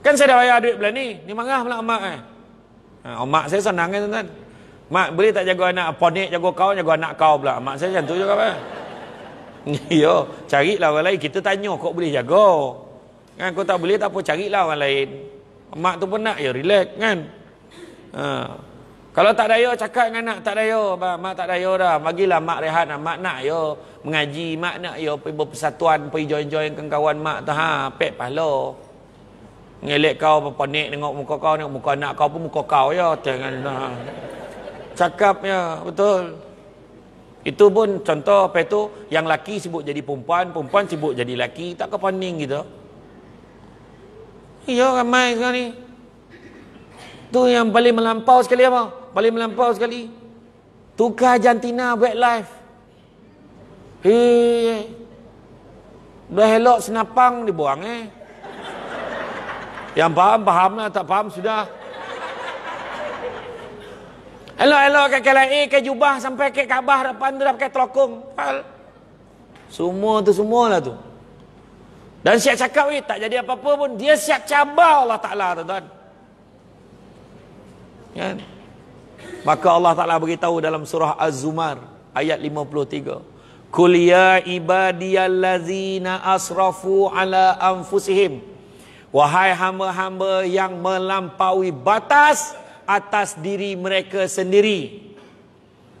Kan saya dah bayar duit bulan ni. Ni marah pula mak mak saya senang kan tuan-tuan. Mak boleh tak jaga anak. Ponik jaga kau, jaga anak kau pula. Mak saya macam tu juga apa. Ya, carilah orang lain. Kita tanya kau boleh jaga. Kan kau tak boleh tak apa, carilah orang lain. Mak tu pun nak ya relax kan. Kalau tak daya cakap dengan anak, tak daya mak tak daya dah, bagilah mak rehat. Mak nak ya mengaji, mak nak ya pergi berpersatuan, pergi join-join dengan kawan mak tu pek pahala. Ngelek kau peponik tengok muka kau, tengok muka anak kau pun muka kau ya, jangan cakap ya, betul. Itu pun contoh apa itu, yang laki sibuk jadi perempuan, perempuan sibuk jadi laki, tak keponing gitu. Iya ramai sekarang ni. Tu yang paling melampau sekali apa? Paling melampau sekali. Tukar jantina buat live. Dah elok senapang dibuang Yang faham, faham lah. Tak faham, sudah. Elok-elok ke KLIA, ke jubah, sampai ke Kaabah depan tu dah pakai telokong. Semua tu, semualah tu. Dan siap cakap, tak jadi apa-apa pun. Dia siap cabar Allah Ta'ala, tuan-tuan. Kan? Maka Allah Ta'ala beritahu dalam surah Az-Zumar, ayat 53. Qul ya ibadiyallazina asrafu ala anfusihim. Wahai hamba-hamba yang melampaui batas atas diri mereka sendiri.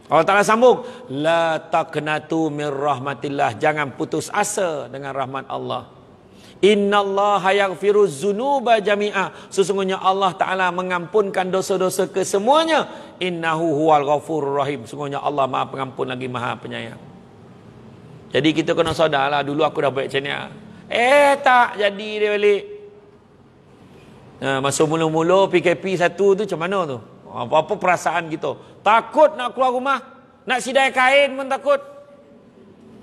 Allah Ta'ala sambung, la taqnatu min rahmatillah. Jangan putus asa dengan rahmat Allah. Innallaha yaghfiruz dzunuba jami'a. Sesungguhnya Allah Ta'ala mengampunkan dosa-dosa kesemuanya. Innahu huwal ghafurur rahim. Sesungguhnya Allah Maha Pengampun lagi Maha Penyayang. Jadi kita kena sadarlah, dulu aku dah buat macam ni. Tak jadi dia balik. Masa mula-mula PKP 1 tu macam mana tu? Apa-apa perasaan kita. Takut nak keluar rumah. Nak sidai kain pun takut.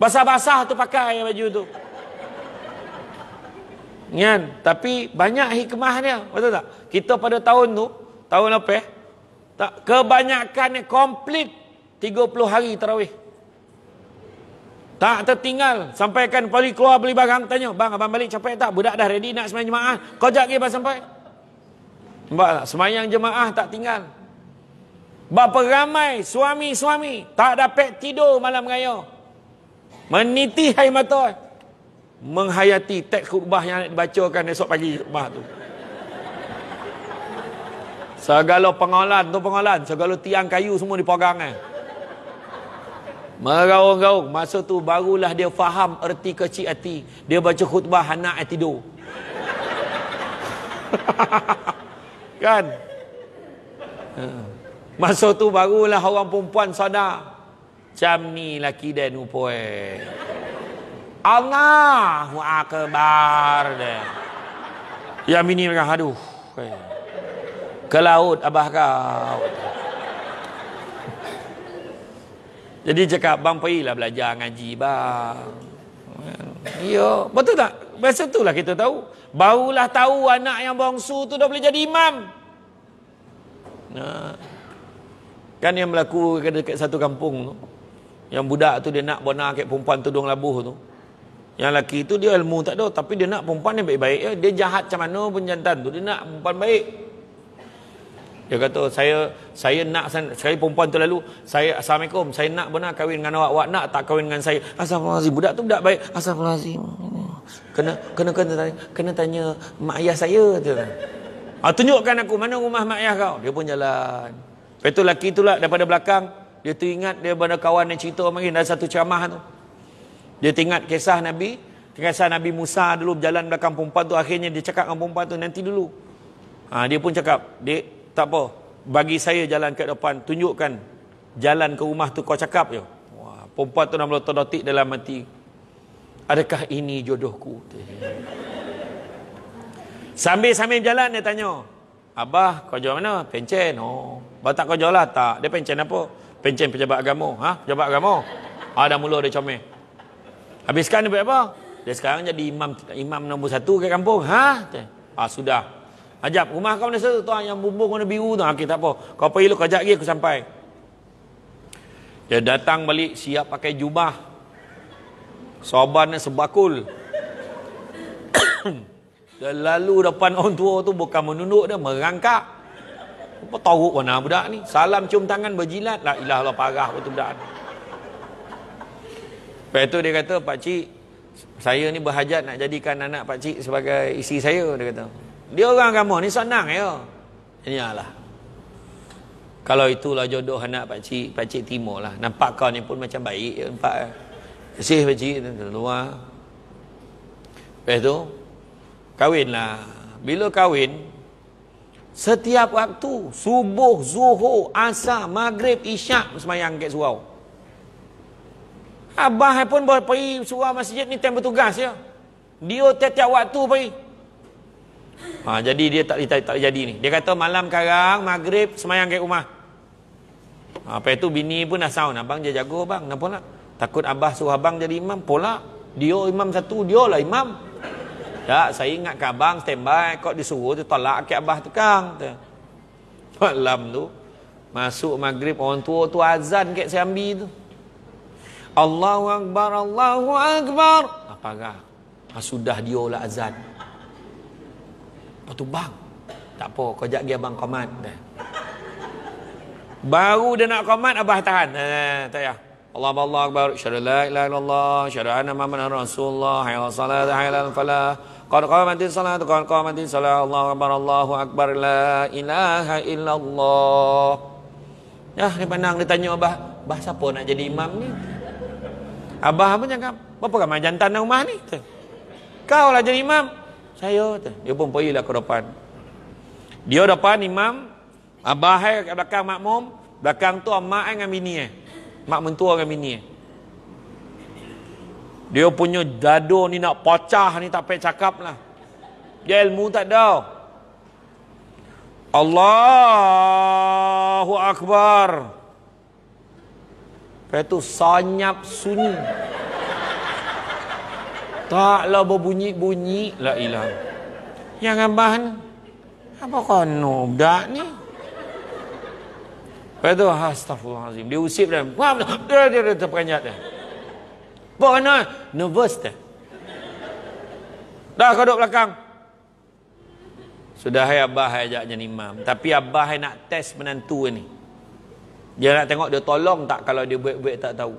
Basah-basah tu pakai baju tu. Kan? Tapi banyak hikmahnya. Betul tak? Kita pada tahun tu, tahun lepas, tak, kebanyakan ni komplit 30 hari tarawih. Tak tertinggal. Sampaikan pagi keluar beli barang, tanya, bang abang balik capek tak? Budak dah ready nak sembahyang jemaah. Kau jap lagi abang sampai. Nampak tak? Sembahyang jemaah tak tinggal. Berapa ramai suami-suami tak dapat tidur malam raya. Meniti air mata. Menghayati teks khutbah yang nak dibacakan esok pagi khutbah tu. Segala pengolan tu pengolan, segala tiang kayu semua dipegang Meraung-raung. Masa tu barulah dia faham erti kecil hati. Dia baca khutbah anak tidur. Kan? Masa tu barulah orang perempuan sadar. Macam ni laki dia nupoe. Allahu Akbar dia. Yang bini mereka, aduh. Ke laut abah kau. Jadi cakap, bang pergilah belajar ngaji bang. Ya, betul tak? Masa itulah kita tahu. Barulah tahu anak yang bongsu tu dah boleh jadi imam. Nah. Kan yang berlaku dekat satu kampung tu. Yang budak tu dia nak bona kat perempuan tudung labuh tu. Yang lelaki tu dia ilmu tak ada, tapi dia nak perempuan yang baik-baik. Dia jahat macam mana pun jantan tu, dia nak perempuan baik. Dia kata, saya nak sekali perempuan tu lalu, Assalamualaikum, saya nak benar kahwin dengan awak nak tak kahwin dengan saya? Astagfirullahalazim, budak tu budak baik. Astagfirullahalazim. Kena tanya mak ayah saya tu. Tunjukkan aku mana rumah mak ayah kau. Dia pun jalan. Lepas tu lelaki tu lah daripada belakang, dia teringat daripada kawan yang cerita mungkin dari satu ceramah tu. Dia teringat kisah Nabi Musa dulu berjalan belakang perempuan tu, akhirnya dia cakap dengan perempuan tu, nanti dulu. Dia pun cakap, dek, tak apa, bagi saya jalan ke depan, tunjukkan jalan ke rumah tu, kau cakap je. Wah, perempuan tu nak melotodotik dalam hati, adakah ini jodohku? Sambil jalan dia tanya, abah kau jual mana? Pencen. Oh, batak kau jual lah? Tak. Dia pencen apa? Pencen pejabat agama. Pejabat agama? Dah mula dia comel. Habiskan dia buat apa? Dia sekarang jadi imam nombor 1 kat kampung. Sudah. Ajab, rumah kau mana satu tu yang bumbung warna biru tu. Okey, tak apa. Kau pergi lu, kejap lagi aku sampai. Dia datang balik siap pakai jubah. Sorbannya sebakul. Dia lalu depan orang tua tu bukan menunduk dia, merangkak. Apa tahu warna budak ni? Salam cium tangan berjilat. La ilah Allah, parah betul budak ni. Lepas tu dia kata, pakcik, saya ni berhajat nak jadikan anak pakcik sebagai isteri saya, dia kata. Dia orang agama ni senang ya. Iyalah. Kalau itulah jodoh anak pakcik, pakcik timur lah. Nampak kau ni pun macam baik, nampak. Kasih pakcik, luar. Lepas tu, kahwinlah. Bila kahwin, setiap waktu, subuh, zuhur, asar, maghrib, isyak, semayang kat surau. Abah pun pergi surau masjid ni time bertugas ya. Dia tiap-tiap waktu pergi. Jadi dia tak jadi ni. Dia kata malam karang maghrib semayang kat rumah. Lepas tu bini pun dah sound, abang dia jago bang. Kenapa nak? Takut abah suruh abang jadi imam pula. Dia imam satu, dia lah imam. Tak, saya ingat ke abang standby, kau disuruh tu tolak ke abah tukang. Malam tu masuk maghrib, orang tua tu azan kat Seambi tu. Allahu Akbar, Allahu Akbar. Apakah? Sudah dia lah azan. Lepas tu bang, tak apa, kau jap lagi abang komat. Baru dia nak komat, abah tahan. Tak payah. Allahu Akbar, syahadu la ilaha illallah, syahadu anna Muhammadar Rasulullah, hayya 'alas salat, hayya 'alal falah. Qad qamatis salat, qad qamatis salat. Allahu Akbar, Allahu Akbar, la ilaha illallah. Dia pandang, dia tanya abah, bah siapa nak jadi imam ni? Abah apa cakap? Berapa ramai jantan dalam rumah ni? Kau lah jadi imam. Saya. Dia pun pergilah ke depan. Dia depan imam. Abah kat belakang makmum. Belakang tu mak dengan bini. Mak mentua dengan bini. Dia punya dado ni nak pecah ni, tak payah cakap lah. Dia ilmu tak ada. Allahu Akbar. Lepas tu senyap sunyi. Taklah berbunyi-bunyi. La ilah. Yang abah ni, apa kono budak ni? Lepas tu astagfirullahalazim. Dia usip dia. Dia terperanjat dia. Pokoknya nervous dia. Dah kau duduk belakang. Sudah abah ajak jadi imam. Tapi abah nak test menantu ni. Dia nak tengok dia tolong tak kalau dia buat-buat tak tahu.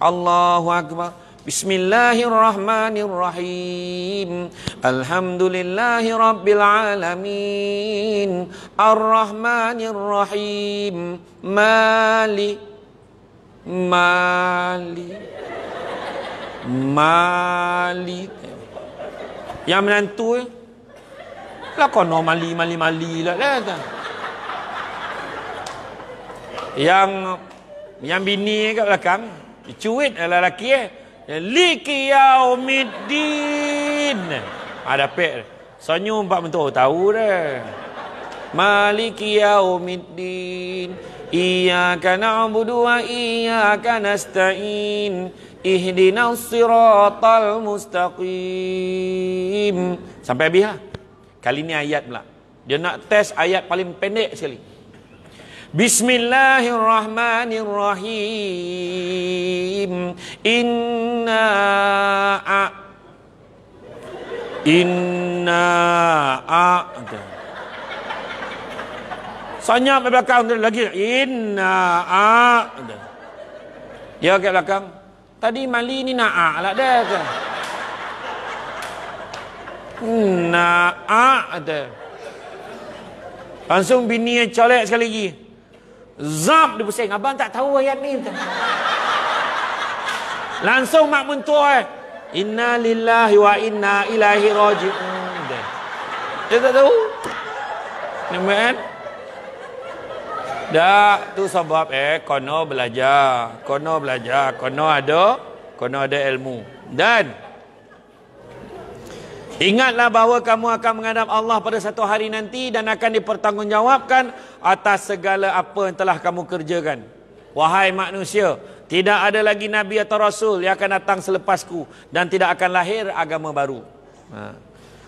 Allahu Akbar. Bismillahirrahmanirrahim. Alhamdulillahi Rabbil Alamin. Ar-Rahmanirrahim. Mali. Yang menantu lah kono mali lah kan. Yang bini kat belakang cuit adalah lelaki Liki yaumiddin. Ada pek senyum pak mentua tahu dah. Maliki yaumiddin. Iyyaka na'budu wa iyyaka nasta'in. ihdinas siratal mustaqim. Sampai habis lah. Kali ni ayat pula. Dia nak test ayat paling pendek sekali. Bismillahirrahmanirrahim. Senyap di belakang lagi. Dia kat belakang. Tadi Mali ni na'a lah dah. Na'a dah. Langsung bini yang colek sekali lagi. Zap dia pusing. Abang tak tahu ayat ni. Langsung mak mentua. Inna lillahi wa inna ilaihi raji'un. Dia tak tahu. Nampak kan? Dah tu sebab kono belajar, kono ada ilmu. Dan ingatlah bahawa kamu akan menghadap Allah pada satu hari nanti dan akan dipertanggungjawabkan atas segala apa yang telah kamu kerjakan. Wahai manusia, tidak ada lagi nabi atau rasul yang akan datang selepasku dan tidak akan lahir agama baru.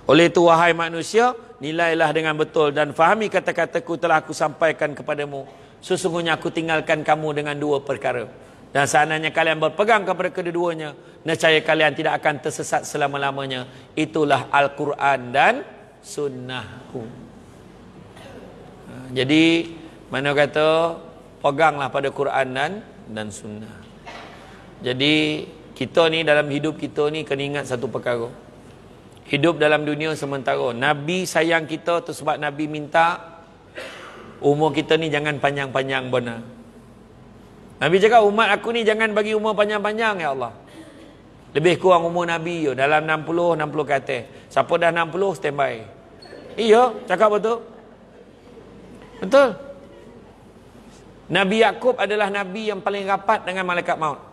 Oleh itu wahai manusia, nilailah dengan betul dan fahami kata-kataku telah aku sampaikan kepadamu. Sesungguhnya aku tinggalkan kamu dengan dua perkara. Dan seandainya kalian berpegang kepada kedua-duanya, nescaya kalian tidak akan tersesat selama-lamanya. Itulah Al-Quran dan sunnahku. Jadi mana kata peganglah pada Quran dan sunnah. Jadi kita ni dalam hidup kita ni kena ingat satu perkara. Hidup dalam dunia sementara. Nabi sayang kita tu sebab Nabi minta umur kita ni jangan panjang-panjang benar. Nabi cakap umat aku ni jangan bagi umur panjang-panjang ya Allah. Lebih kurang umur Nabi yo dalam 60 ke atas. Siapa dah 60 standby. Iya, cakap betul. Betul. Nabi Yakub adalah nabi yang paling rapat dengan malaikat maut.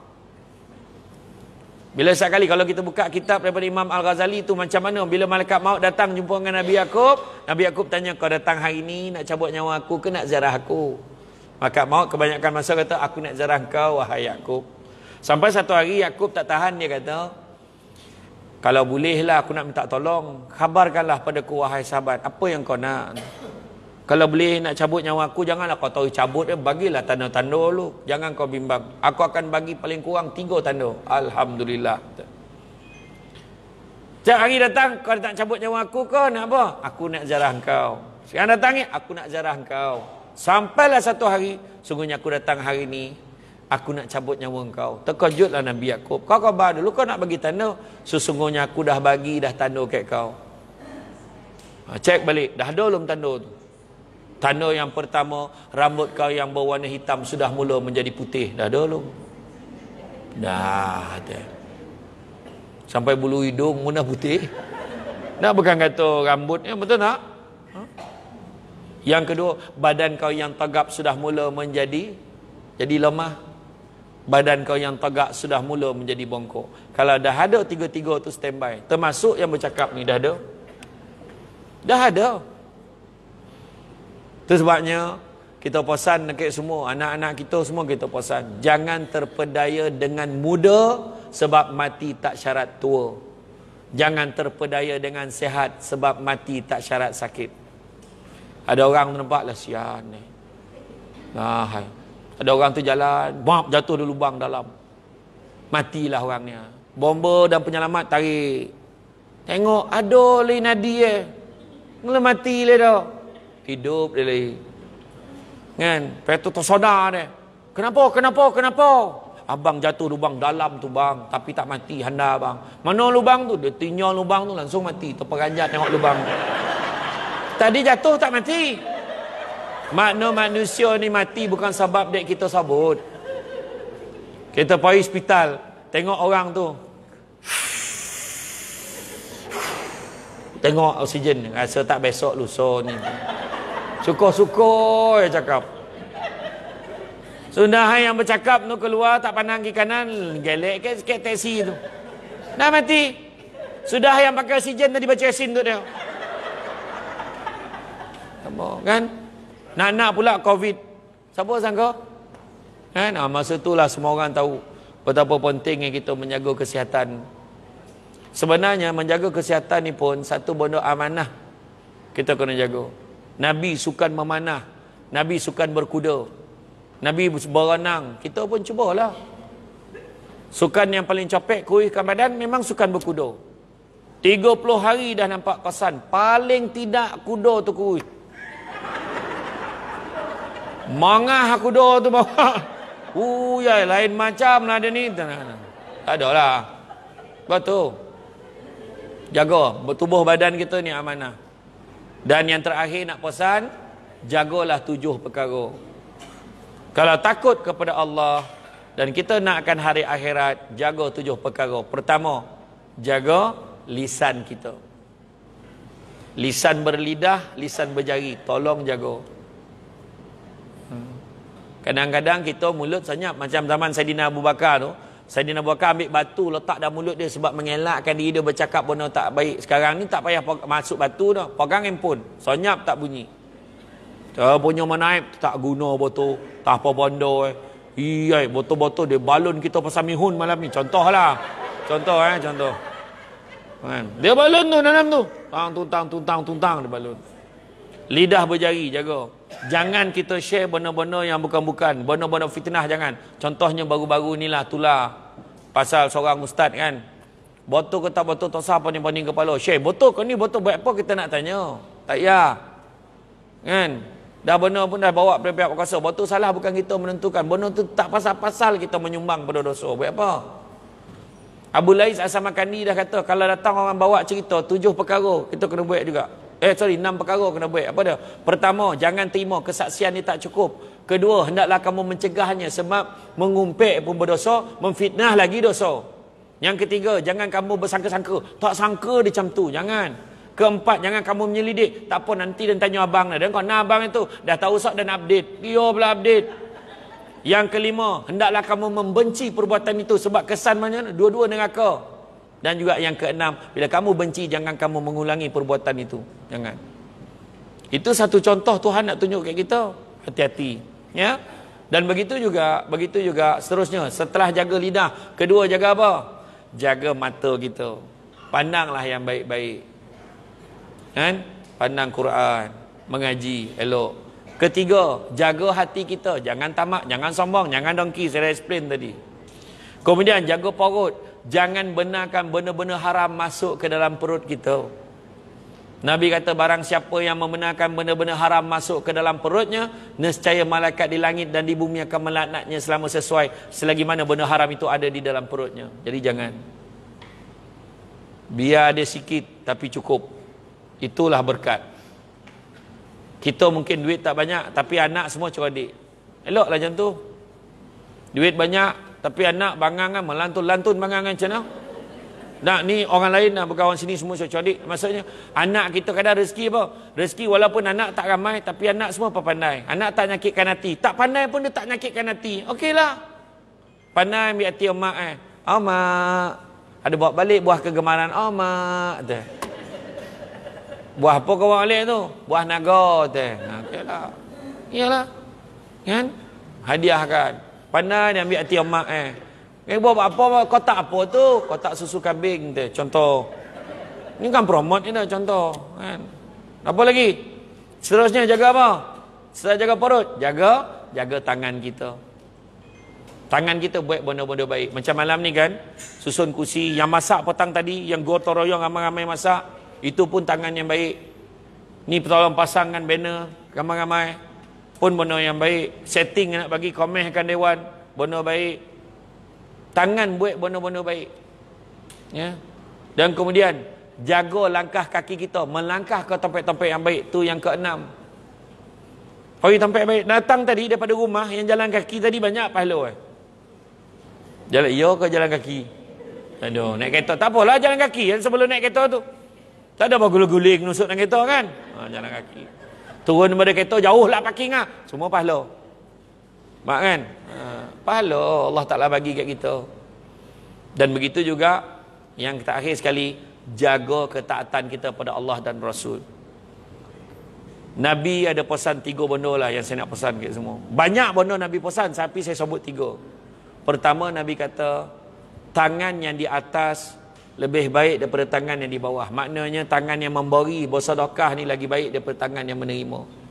Bila sekali kalau kita buka kitab daripada Imam Al-Ghazali tu macam mana bila malaikat maut datang jumpa dengan Nabi Yakub, Nabi Yakub tanya, kau datang hari ni nak cabut nyawa aku ke nak ziarah aku? Malaikat maut kebanyakan masa kata, aku nak ziarah kau wahai Yakub. Sampai satu hari Yakub tak tahan, dia kata, kalau bolehlah aku nak minta tolong, khabarkanlah padaku wahai sahabat, apa yang kau nak? Kalau boleh nak cabut nyawa aku, janganlah kau tahu cabut, bagilah tanda-tanda dulu. Jangan kau bimbang. Aku akan bagi paling kurang 3 tanda. Alhamdulillah. Setiap hari datang, kau datang cabut nyawa aku, kau nak apa? Aku nak ziarah kau. Sekarang datang ni, aku nak ziarah kau. Sampailah satu hari, sungguhnya aku datang hari ni, aku nak cabut nyawa kau. Terkejutlah Nabi Yakub. Kau khabar dulu, kau nak bagi tanda. Sesungguhnya aku dah bagi, dah tanda kat kau. Cek balik, dah ada belum tanda tu? Tanda yang pertama, rambut kau yang berwarna hitam sudah mula menjadi putih. Dah ada belum? Dah ada. Sampai bulu hidung mula putih. Nak bukan kata rambutnya, betul tak? Yang kedua, badan kau yang tegap sudah mula jadi lemah. Badan kau yang tegak sudah mula menjadi bongkok. Kalau dah ada tiga-tiga tu standby, termasuk yang bercakap ni dah ada. Dah ada. Itu sebabnya kita pesan dekat semua, anak-anak kita semua kita pesan, jangan terpedaya dengan muda sebab mati tak syarat tua. Jangan terpedaya dengan sehat sebab mati tak syarat sakit. Ada orang nampak lah sian ni. Hai. Ada orang tu jalan, bap jatuh di lubang dalam. Matilah orangnya. Bomba dan penyelamat tarik. Tengok ada lagi nadi mula mati le dah. Hidup dia lagi. Kan? Lepas tu tersedar dia. Kenapa? Abang jatuh lubang dalam tu bang. Tapi tak mati handa bang. Mana lubang tu? Dia tinjau lubang tu langsung mati. Terperanjat tengok lubang. Tadi jatuh tak mati. Makna manusia ni mati bukan sebab dek kita sabut. Kita pergi hospital. Tengok orang tu. Tengok oksigen. Rasa tak besok lusa ni. Syukur-syukur ya cakap. Sudah yang bercakap tu keluar tak pandang ke kanan, gelek ke sikit teksi tu. Dah mati. Sudah yang pakai oksigen tadi baca yasin tu dia. Apa kan? Nak pula COVID. Siapa sangka? Kan? Masa itulah semua orang tahu Betapa pentingnya kita menjaga kesihatan. Sebenarnya menjaga kesihatan ni pun satu benda amanah kita kena jaga. Nabi sukan memanah, Nabi sukan berkuda, Nabi berenang. Kita pun cubalah. Sukan yang paling capek kuruskan badan memang sukan berkuda. 30 hari dah nampak kesan. Paling tidak kuda tu kurus. Mangah kuda tu bawa. Ya, lain macam lah dia ni. Tak ada lah. Betul. Jaga. Tubuh badan kita ni amanah. Dan yang terakhir nak pesan, jagalah 7 perkara. Kalau takut kepada Allah dan kita nakkan hari akhirat, jaga 7 perkara. Pertama, jaga lisan kita. Lisan berlidah, lisan berjari. Tolong jaga. Kadang-kadang kita mulut senyap. Macam zaman Saidina Abu Bakar tu. Saidina Abu Bakar ambil batu letak dalam mulut dia sebab mengelakkan diri dia bercakap benda tak baik. Sekarang ni tak payah masuk batu dah. Pegang handphone. Senyap tak bunyi. Punya menaip tak guna botol. Tak apa bondo Iya, botol-botol dia balon kita pasal mihun malam ni. Contohlah. Contoh. Dia balon tu dalam tu. Tuntang dia balon. Lidah berjari, jaga. Jangan kita share benda-benda yang bukan-bukan. Benda-benda fitnah jangan. Contohnya baru-baru ni lah tular. Pasal seorang ustaz kan. Botol ke tak botol, tak sah pening-pening kepala. Share, botol ke ni, botol buat apa kita nak tanya. Tak payah. Kan? Dah benda pun dah bawa pada pihak berkuasa. Botol salah bukan kita menentukan. Benda tu tak pasal-pasal kita menyumbang pada dosa. Buat apa? Abu Lais As-Samarkandi dah kata, kalau datang orang bawa cerita 7 perkara, kita kena buat juga. 6 perkara kena buat. Apa dia? Pertama, jangan terima kesaksian ni tak cukup. Kedua, hendaklah kamu mencegahnya sebab mengumpik pun berdosa, memfitnah lagi dosa. Yang ketiga, jangan kamu bersangka-sangka. Tak sangka dia macam tu. Jangan. Keempat, jangan kamu menyelidik. Tak apa, nanti dan tanya abang dah. Dan kau nak abang itu dah tahu sok dan update. Dia pula update. Yang kelima, hendaklah kamu membenci perbuatan itu sebab kesan mana? Dua-dua neraka. Dan juga yang keenam, bila kamu benci, jangan kamu mengulangi perbuatan itu. Jangan. Itu satu contoh Tuhan nak tunjuk kat kita. Hati-hati. Ya. Dan begitu juga seterusnya. Setelah jaga lidah, kedua jaga apa? Jaga mata kita. Pandanglah yang baik-baik. Kan? Pandang Quran, mengaji, elok. Ketiga, jaga hati kita. Jangan tamak, jangan sombong, jangan dongki. Saya dah explain tadi. Kemudian jaga perut. Jangan benarkan benda-benda haram masuk ke dalam perut kita. Nabi kata barang siapa yang membenarkan benda-benda haram masuk ke dalam perutnya, nescaya malaikat di langit dan di bumi akan melaknatnya selama selagi mana benda haram itu ada di dalam perutnya. Jadi jangan. Biar ada sikit tapi cukup. Itulah berkat. Kita mungkin duit tak banyak tapi anak semua cerdik. Eloklah macam tu. Duit banyak tapi anak bangang kan, melantun-lantun bangang kan macam mana? Nak ni orang lain nak berkawan sini semua cerdik. Maksudnya anak kita kadang rezeki apa? Rezeki walaupun anak tak ramai tapi anak semua pandai. Anak tak nyakitkan hati. Tak pandai pun dia tak nyakitkan hati. Okeylah. Pandai ambil hati mak mak. Ada bawa balik buah kegemaran mak. Buah apa kau bawa balik tu? Buah naga tu. Okeylah. Iyalah. Kan? Hadiahkan. Pandai dia ambil hati mak buat apa kotak apa tu? Kotak susu kambing tu. Contoh. Ini kan promote ni dah contoh. Kan? Apa lagi? Seterusnya jaga apa? Setelah jaga perut, jaga tangan kita. Tangan kita buat benda-benda baik. Macam malam ni kan, susun kursi. Yang masak petang tadi, yang gotong royong ramai-ramai masak, itu pun tangan yang baik. Ni tolong pasangkan banner ramai-ramai. Pun benda yang baik. Setting nak bagi komenkan dewan, benda baik. Tangan buat benda-benda baik. Ya. Dan kemudian jaga langkah kaki kita, melangkah ke tempat-tempat yang baik. Tu yang keenam. Pergi tempat baik. Datang tadi daripada rumah, yang jalan kaki tadi banyak pahala Jalan ke jalan kaki? Aduh, naik kereta tak apalah jalan kaki. Yang sebelum naik kereta tu tak ada berguling-guling nusuk dalam kereta kan? Jalan kaki. Turun daripada kereta, jauh lah parking lah. Semua pahala. Mak kan? Pahala Allah Ta'ala bagi kat kita. Dan begitu juga, yang terakhir sekali, jaga ketaatan kita pada Allah dan Rasul. Nabi ada pesan 3 benda lah yang saya nak pesan kat semua. Banyak benda Nabi pesan, tapi saya sebut 3. Pertama, Nabi kata tangan yang di atas lebih baik daripada tangan yang di bawah. Maknanya tangan yang memberi bersedekah ni lagi baik daripada tangan yang menerima.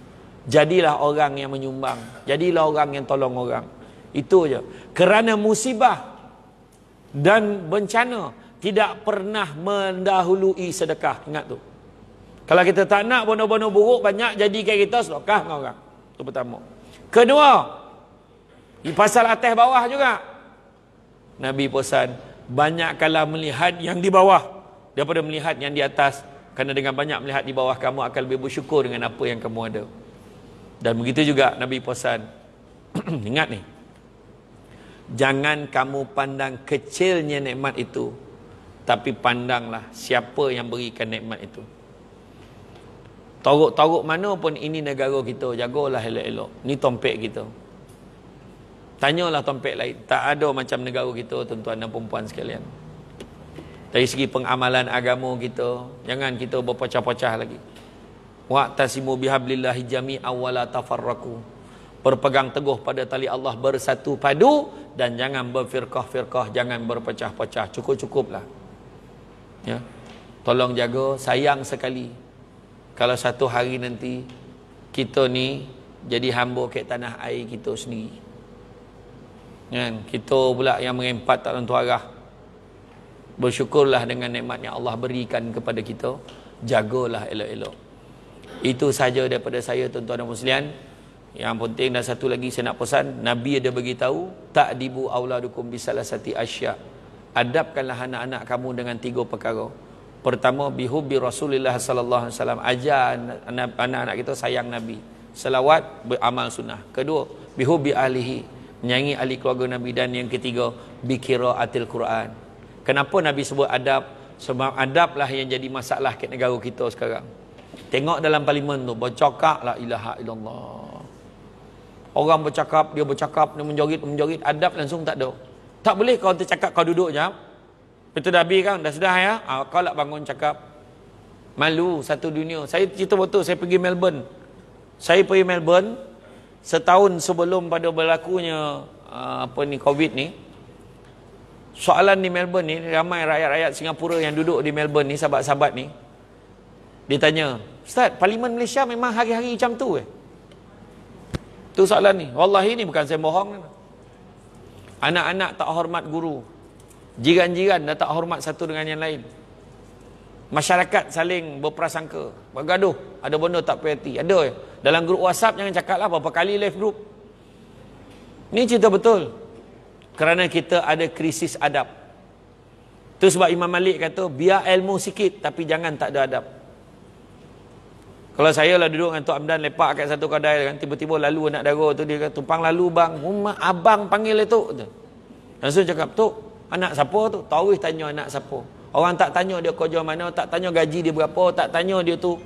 Jadilah orang yang menyumbang, jadilah orang yang tolong orang. Itu je. Kerana musibah dan bencana tidak pernah mendahului sedekah. Ingat tu. Kalau kita tak nak benda-benda buruk banyak jadikan kita sedekah dengan orang. Itu pertama. Kedua, di pasal atas bawah juga, Nabi pesan, banyakkanlah melihat yang di bawah daripada melihat yang di atas. Kerana dengan banyak melihat di bawah, kamu akan lebih bersyukur dengan apa yang kamu ada. Dan begitu juga Nabi pesan, ingat ni, jangan kamu pandang kecilnya nikmat itu, tapi pandanglah siapa yang berikan nikmat itu. Toruk-toruk mana pun ini negara kita, jagalah elok-elok. Ni tompek kita. Tanyalah tompek lain. Tak ada macam negara kita, tuan-tuan dan perempuan sekalian. Dari segi pengamalan agama kita, jangan kita berpecah-pecah lagi. Wa'tasimu bihablillahi jami'an wa la tafarraqu. Berpegang teguh pada tali Allah, bersatu padu, dan jangan berfirqah-firqah, jangan berpecah-pecah. Cukup-cukuplah. Ya. Tolong jaga, sayang sekali kalau satu hari nanti kita ni jadi hamba ke tanah air kita sendiri. Kan? Kita pula yang mengempat tak tentu arah. Bersyukurlah dengan nikmat yang Allah berikan kepada kita. Jagalah elok-elok. Itu saja daripada saya, tuan-tuan dan muslimin. Yang penting dan satu lagi saya nak pesan, Nabi ada beritahu, ta'dibu auladukum bisalasati asya. Adabkanlah anak-anak kamu dengan 3 perkara. Pertama, bihubbi Rasulullah sallallahu alaihi wasallam. Ajar anak-anak kita sayang Nabi. Selawat, beramal sunnah. Kedua, bihubbi ahlihi, menyayangi ahli keluarga Nabi. Dan yang ketiga, biqiraatil Quran. Kenapa Nabi sebut adab? Sebab adablah yang jadi masalah kat negara kita sekarang. Tengok dalam parlimen tu, bercakap la ilaha illallah. Orang bercakap, dia menjorit, adab langsung tak ada. Tak boleh kau tercakap kau duduk jap. Betul dah habis kan? Dah sudah ya? Kau lah bangun cakap. Malu satu dunia. Saya cerita betul, saya pergi Melbourne. Saya pergi Melbourne setahun sebelum pada berlakunya Covid ni. Soalan di Melbourne ni, ramai rakyat-rakyat Singapura yang duduk di Melbourne ni, sahabat-sahabat ni, dia tanya, Ustaz, Parlimen Malaysia memang hari-hari macam tu Tu soalan ni. Wallahi ni bukan saya bohong. Anak-anak tak hormat guru. Jiran-jiran dah tak hormat satu dengan yang lain. Masyarakat saling berprasangka, bergaduh, ada benda tak puas-hati. Ada dalam grup WhatsApp, jangan cakap lah berapa kali live group. Ni cerita betul. Kerana kita ada krisis adab. Tu sebab Imam Malik kata, biar ilmu sikit tapi jangan tak ada adab. Kalau saya lah duduk dengan Tok Amdan lepak kat satu kedai kan, tiba-tiba lalu anak dara tu, dia kata, tumpang lalu bang, abang panggil tu. Langsung cakap, Tok, anak siapa tu? Tahu tanya anak siapa. Orang tak tanya dia kerja mana, tak tanya gaji dia berapa, tak tanya dia tu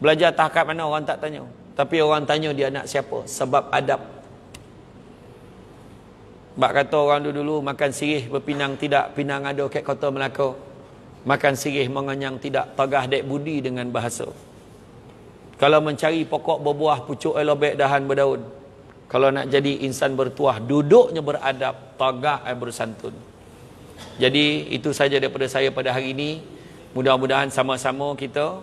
belajar tahap mana, orang tak tanya. Tapi orang tanya dia anak siapa, sebab adab. Bak kata orang dulu makan sirih berpinang tidak, pinang ada kat kota Melaka. Makan sirih mengenyang tidak, tagah dek budi dengan bahasa. Kalau mencari pokok berbuah, pucuk elobek dahan berdaun. Kalau nak jadi insan bertuah, duduknya beradab, tagah bersantun. Jadi itu saja daripada saya pada hari ini. Mudah-mudahan sama-sama kita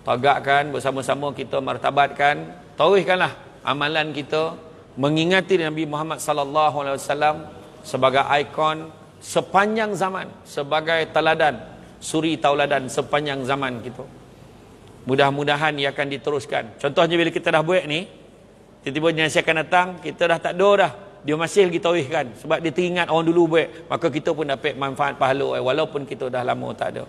tagakkan, bersama-sama kita martabatkan, tauhidkanlah amalan kita, mengingati Nabi Muhammad sallallahu alaihi wasallam sebagai ikon sepanjang zaman, sebagai teladan, suri tauladan sepanjang zaman kita. Mudah-mudahan ia akan diteruskan. Contohnya bila kita dah buat ni, tiba-tiba jenazah akan datang, kita dah tak ada dah, dia masih lagi tauhidkan sebab dia teringat orang dulu buat, maka kita pun dapat manfaat pahala walaupun kita dah lama tak ada.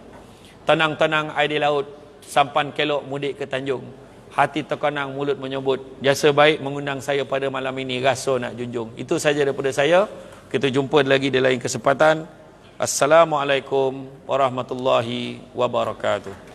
Tenang-tenang air di laut, sampan kelok mudik ke Tanjung. Hati terkenang, mulut menyebut, jasa baik mengundang saya pada malam ini, rasa nak junjung. Itu saja daripada saya. Kita jumpa lagi di lain kesempatan. Assalamualaikum warahmatullahi wabarakatuh.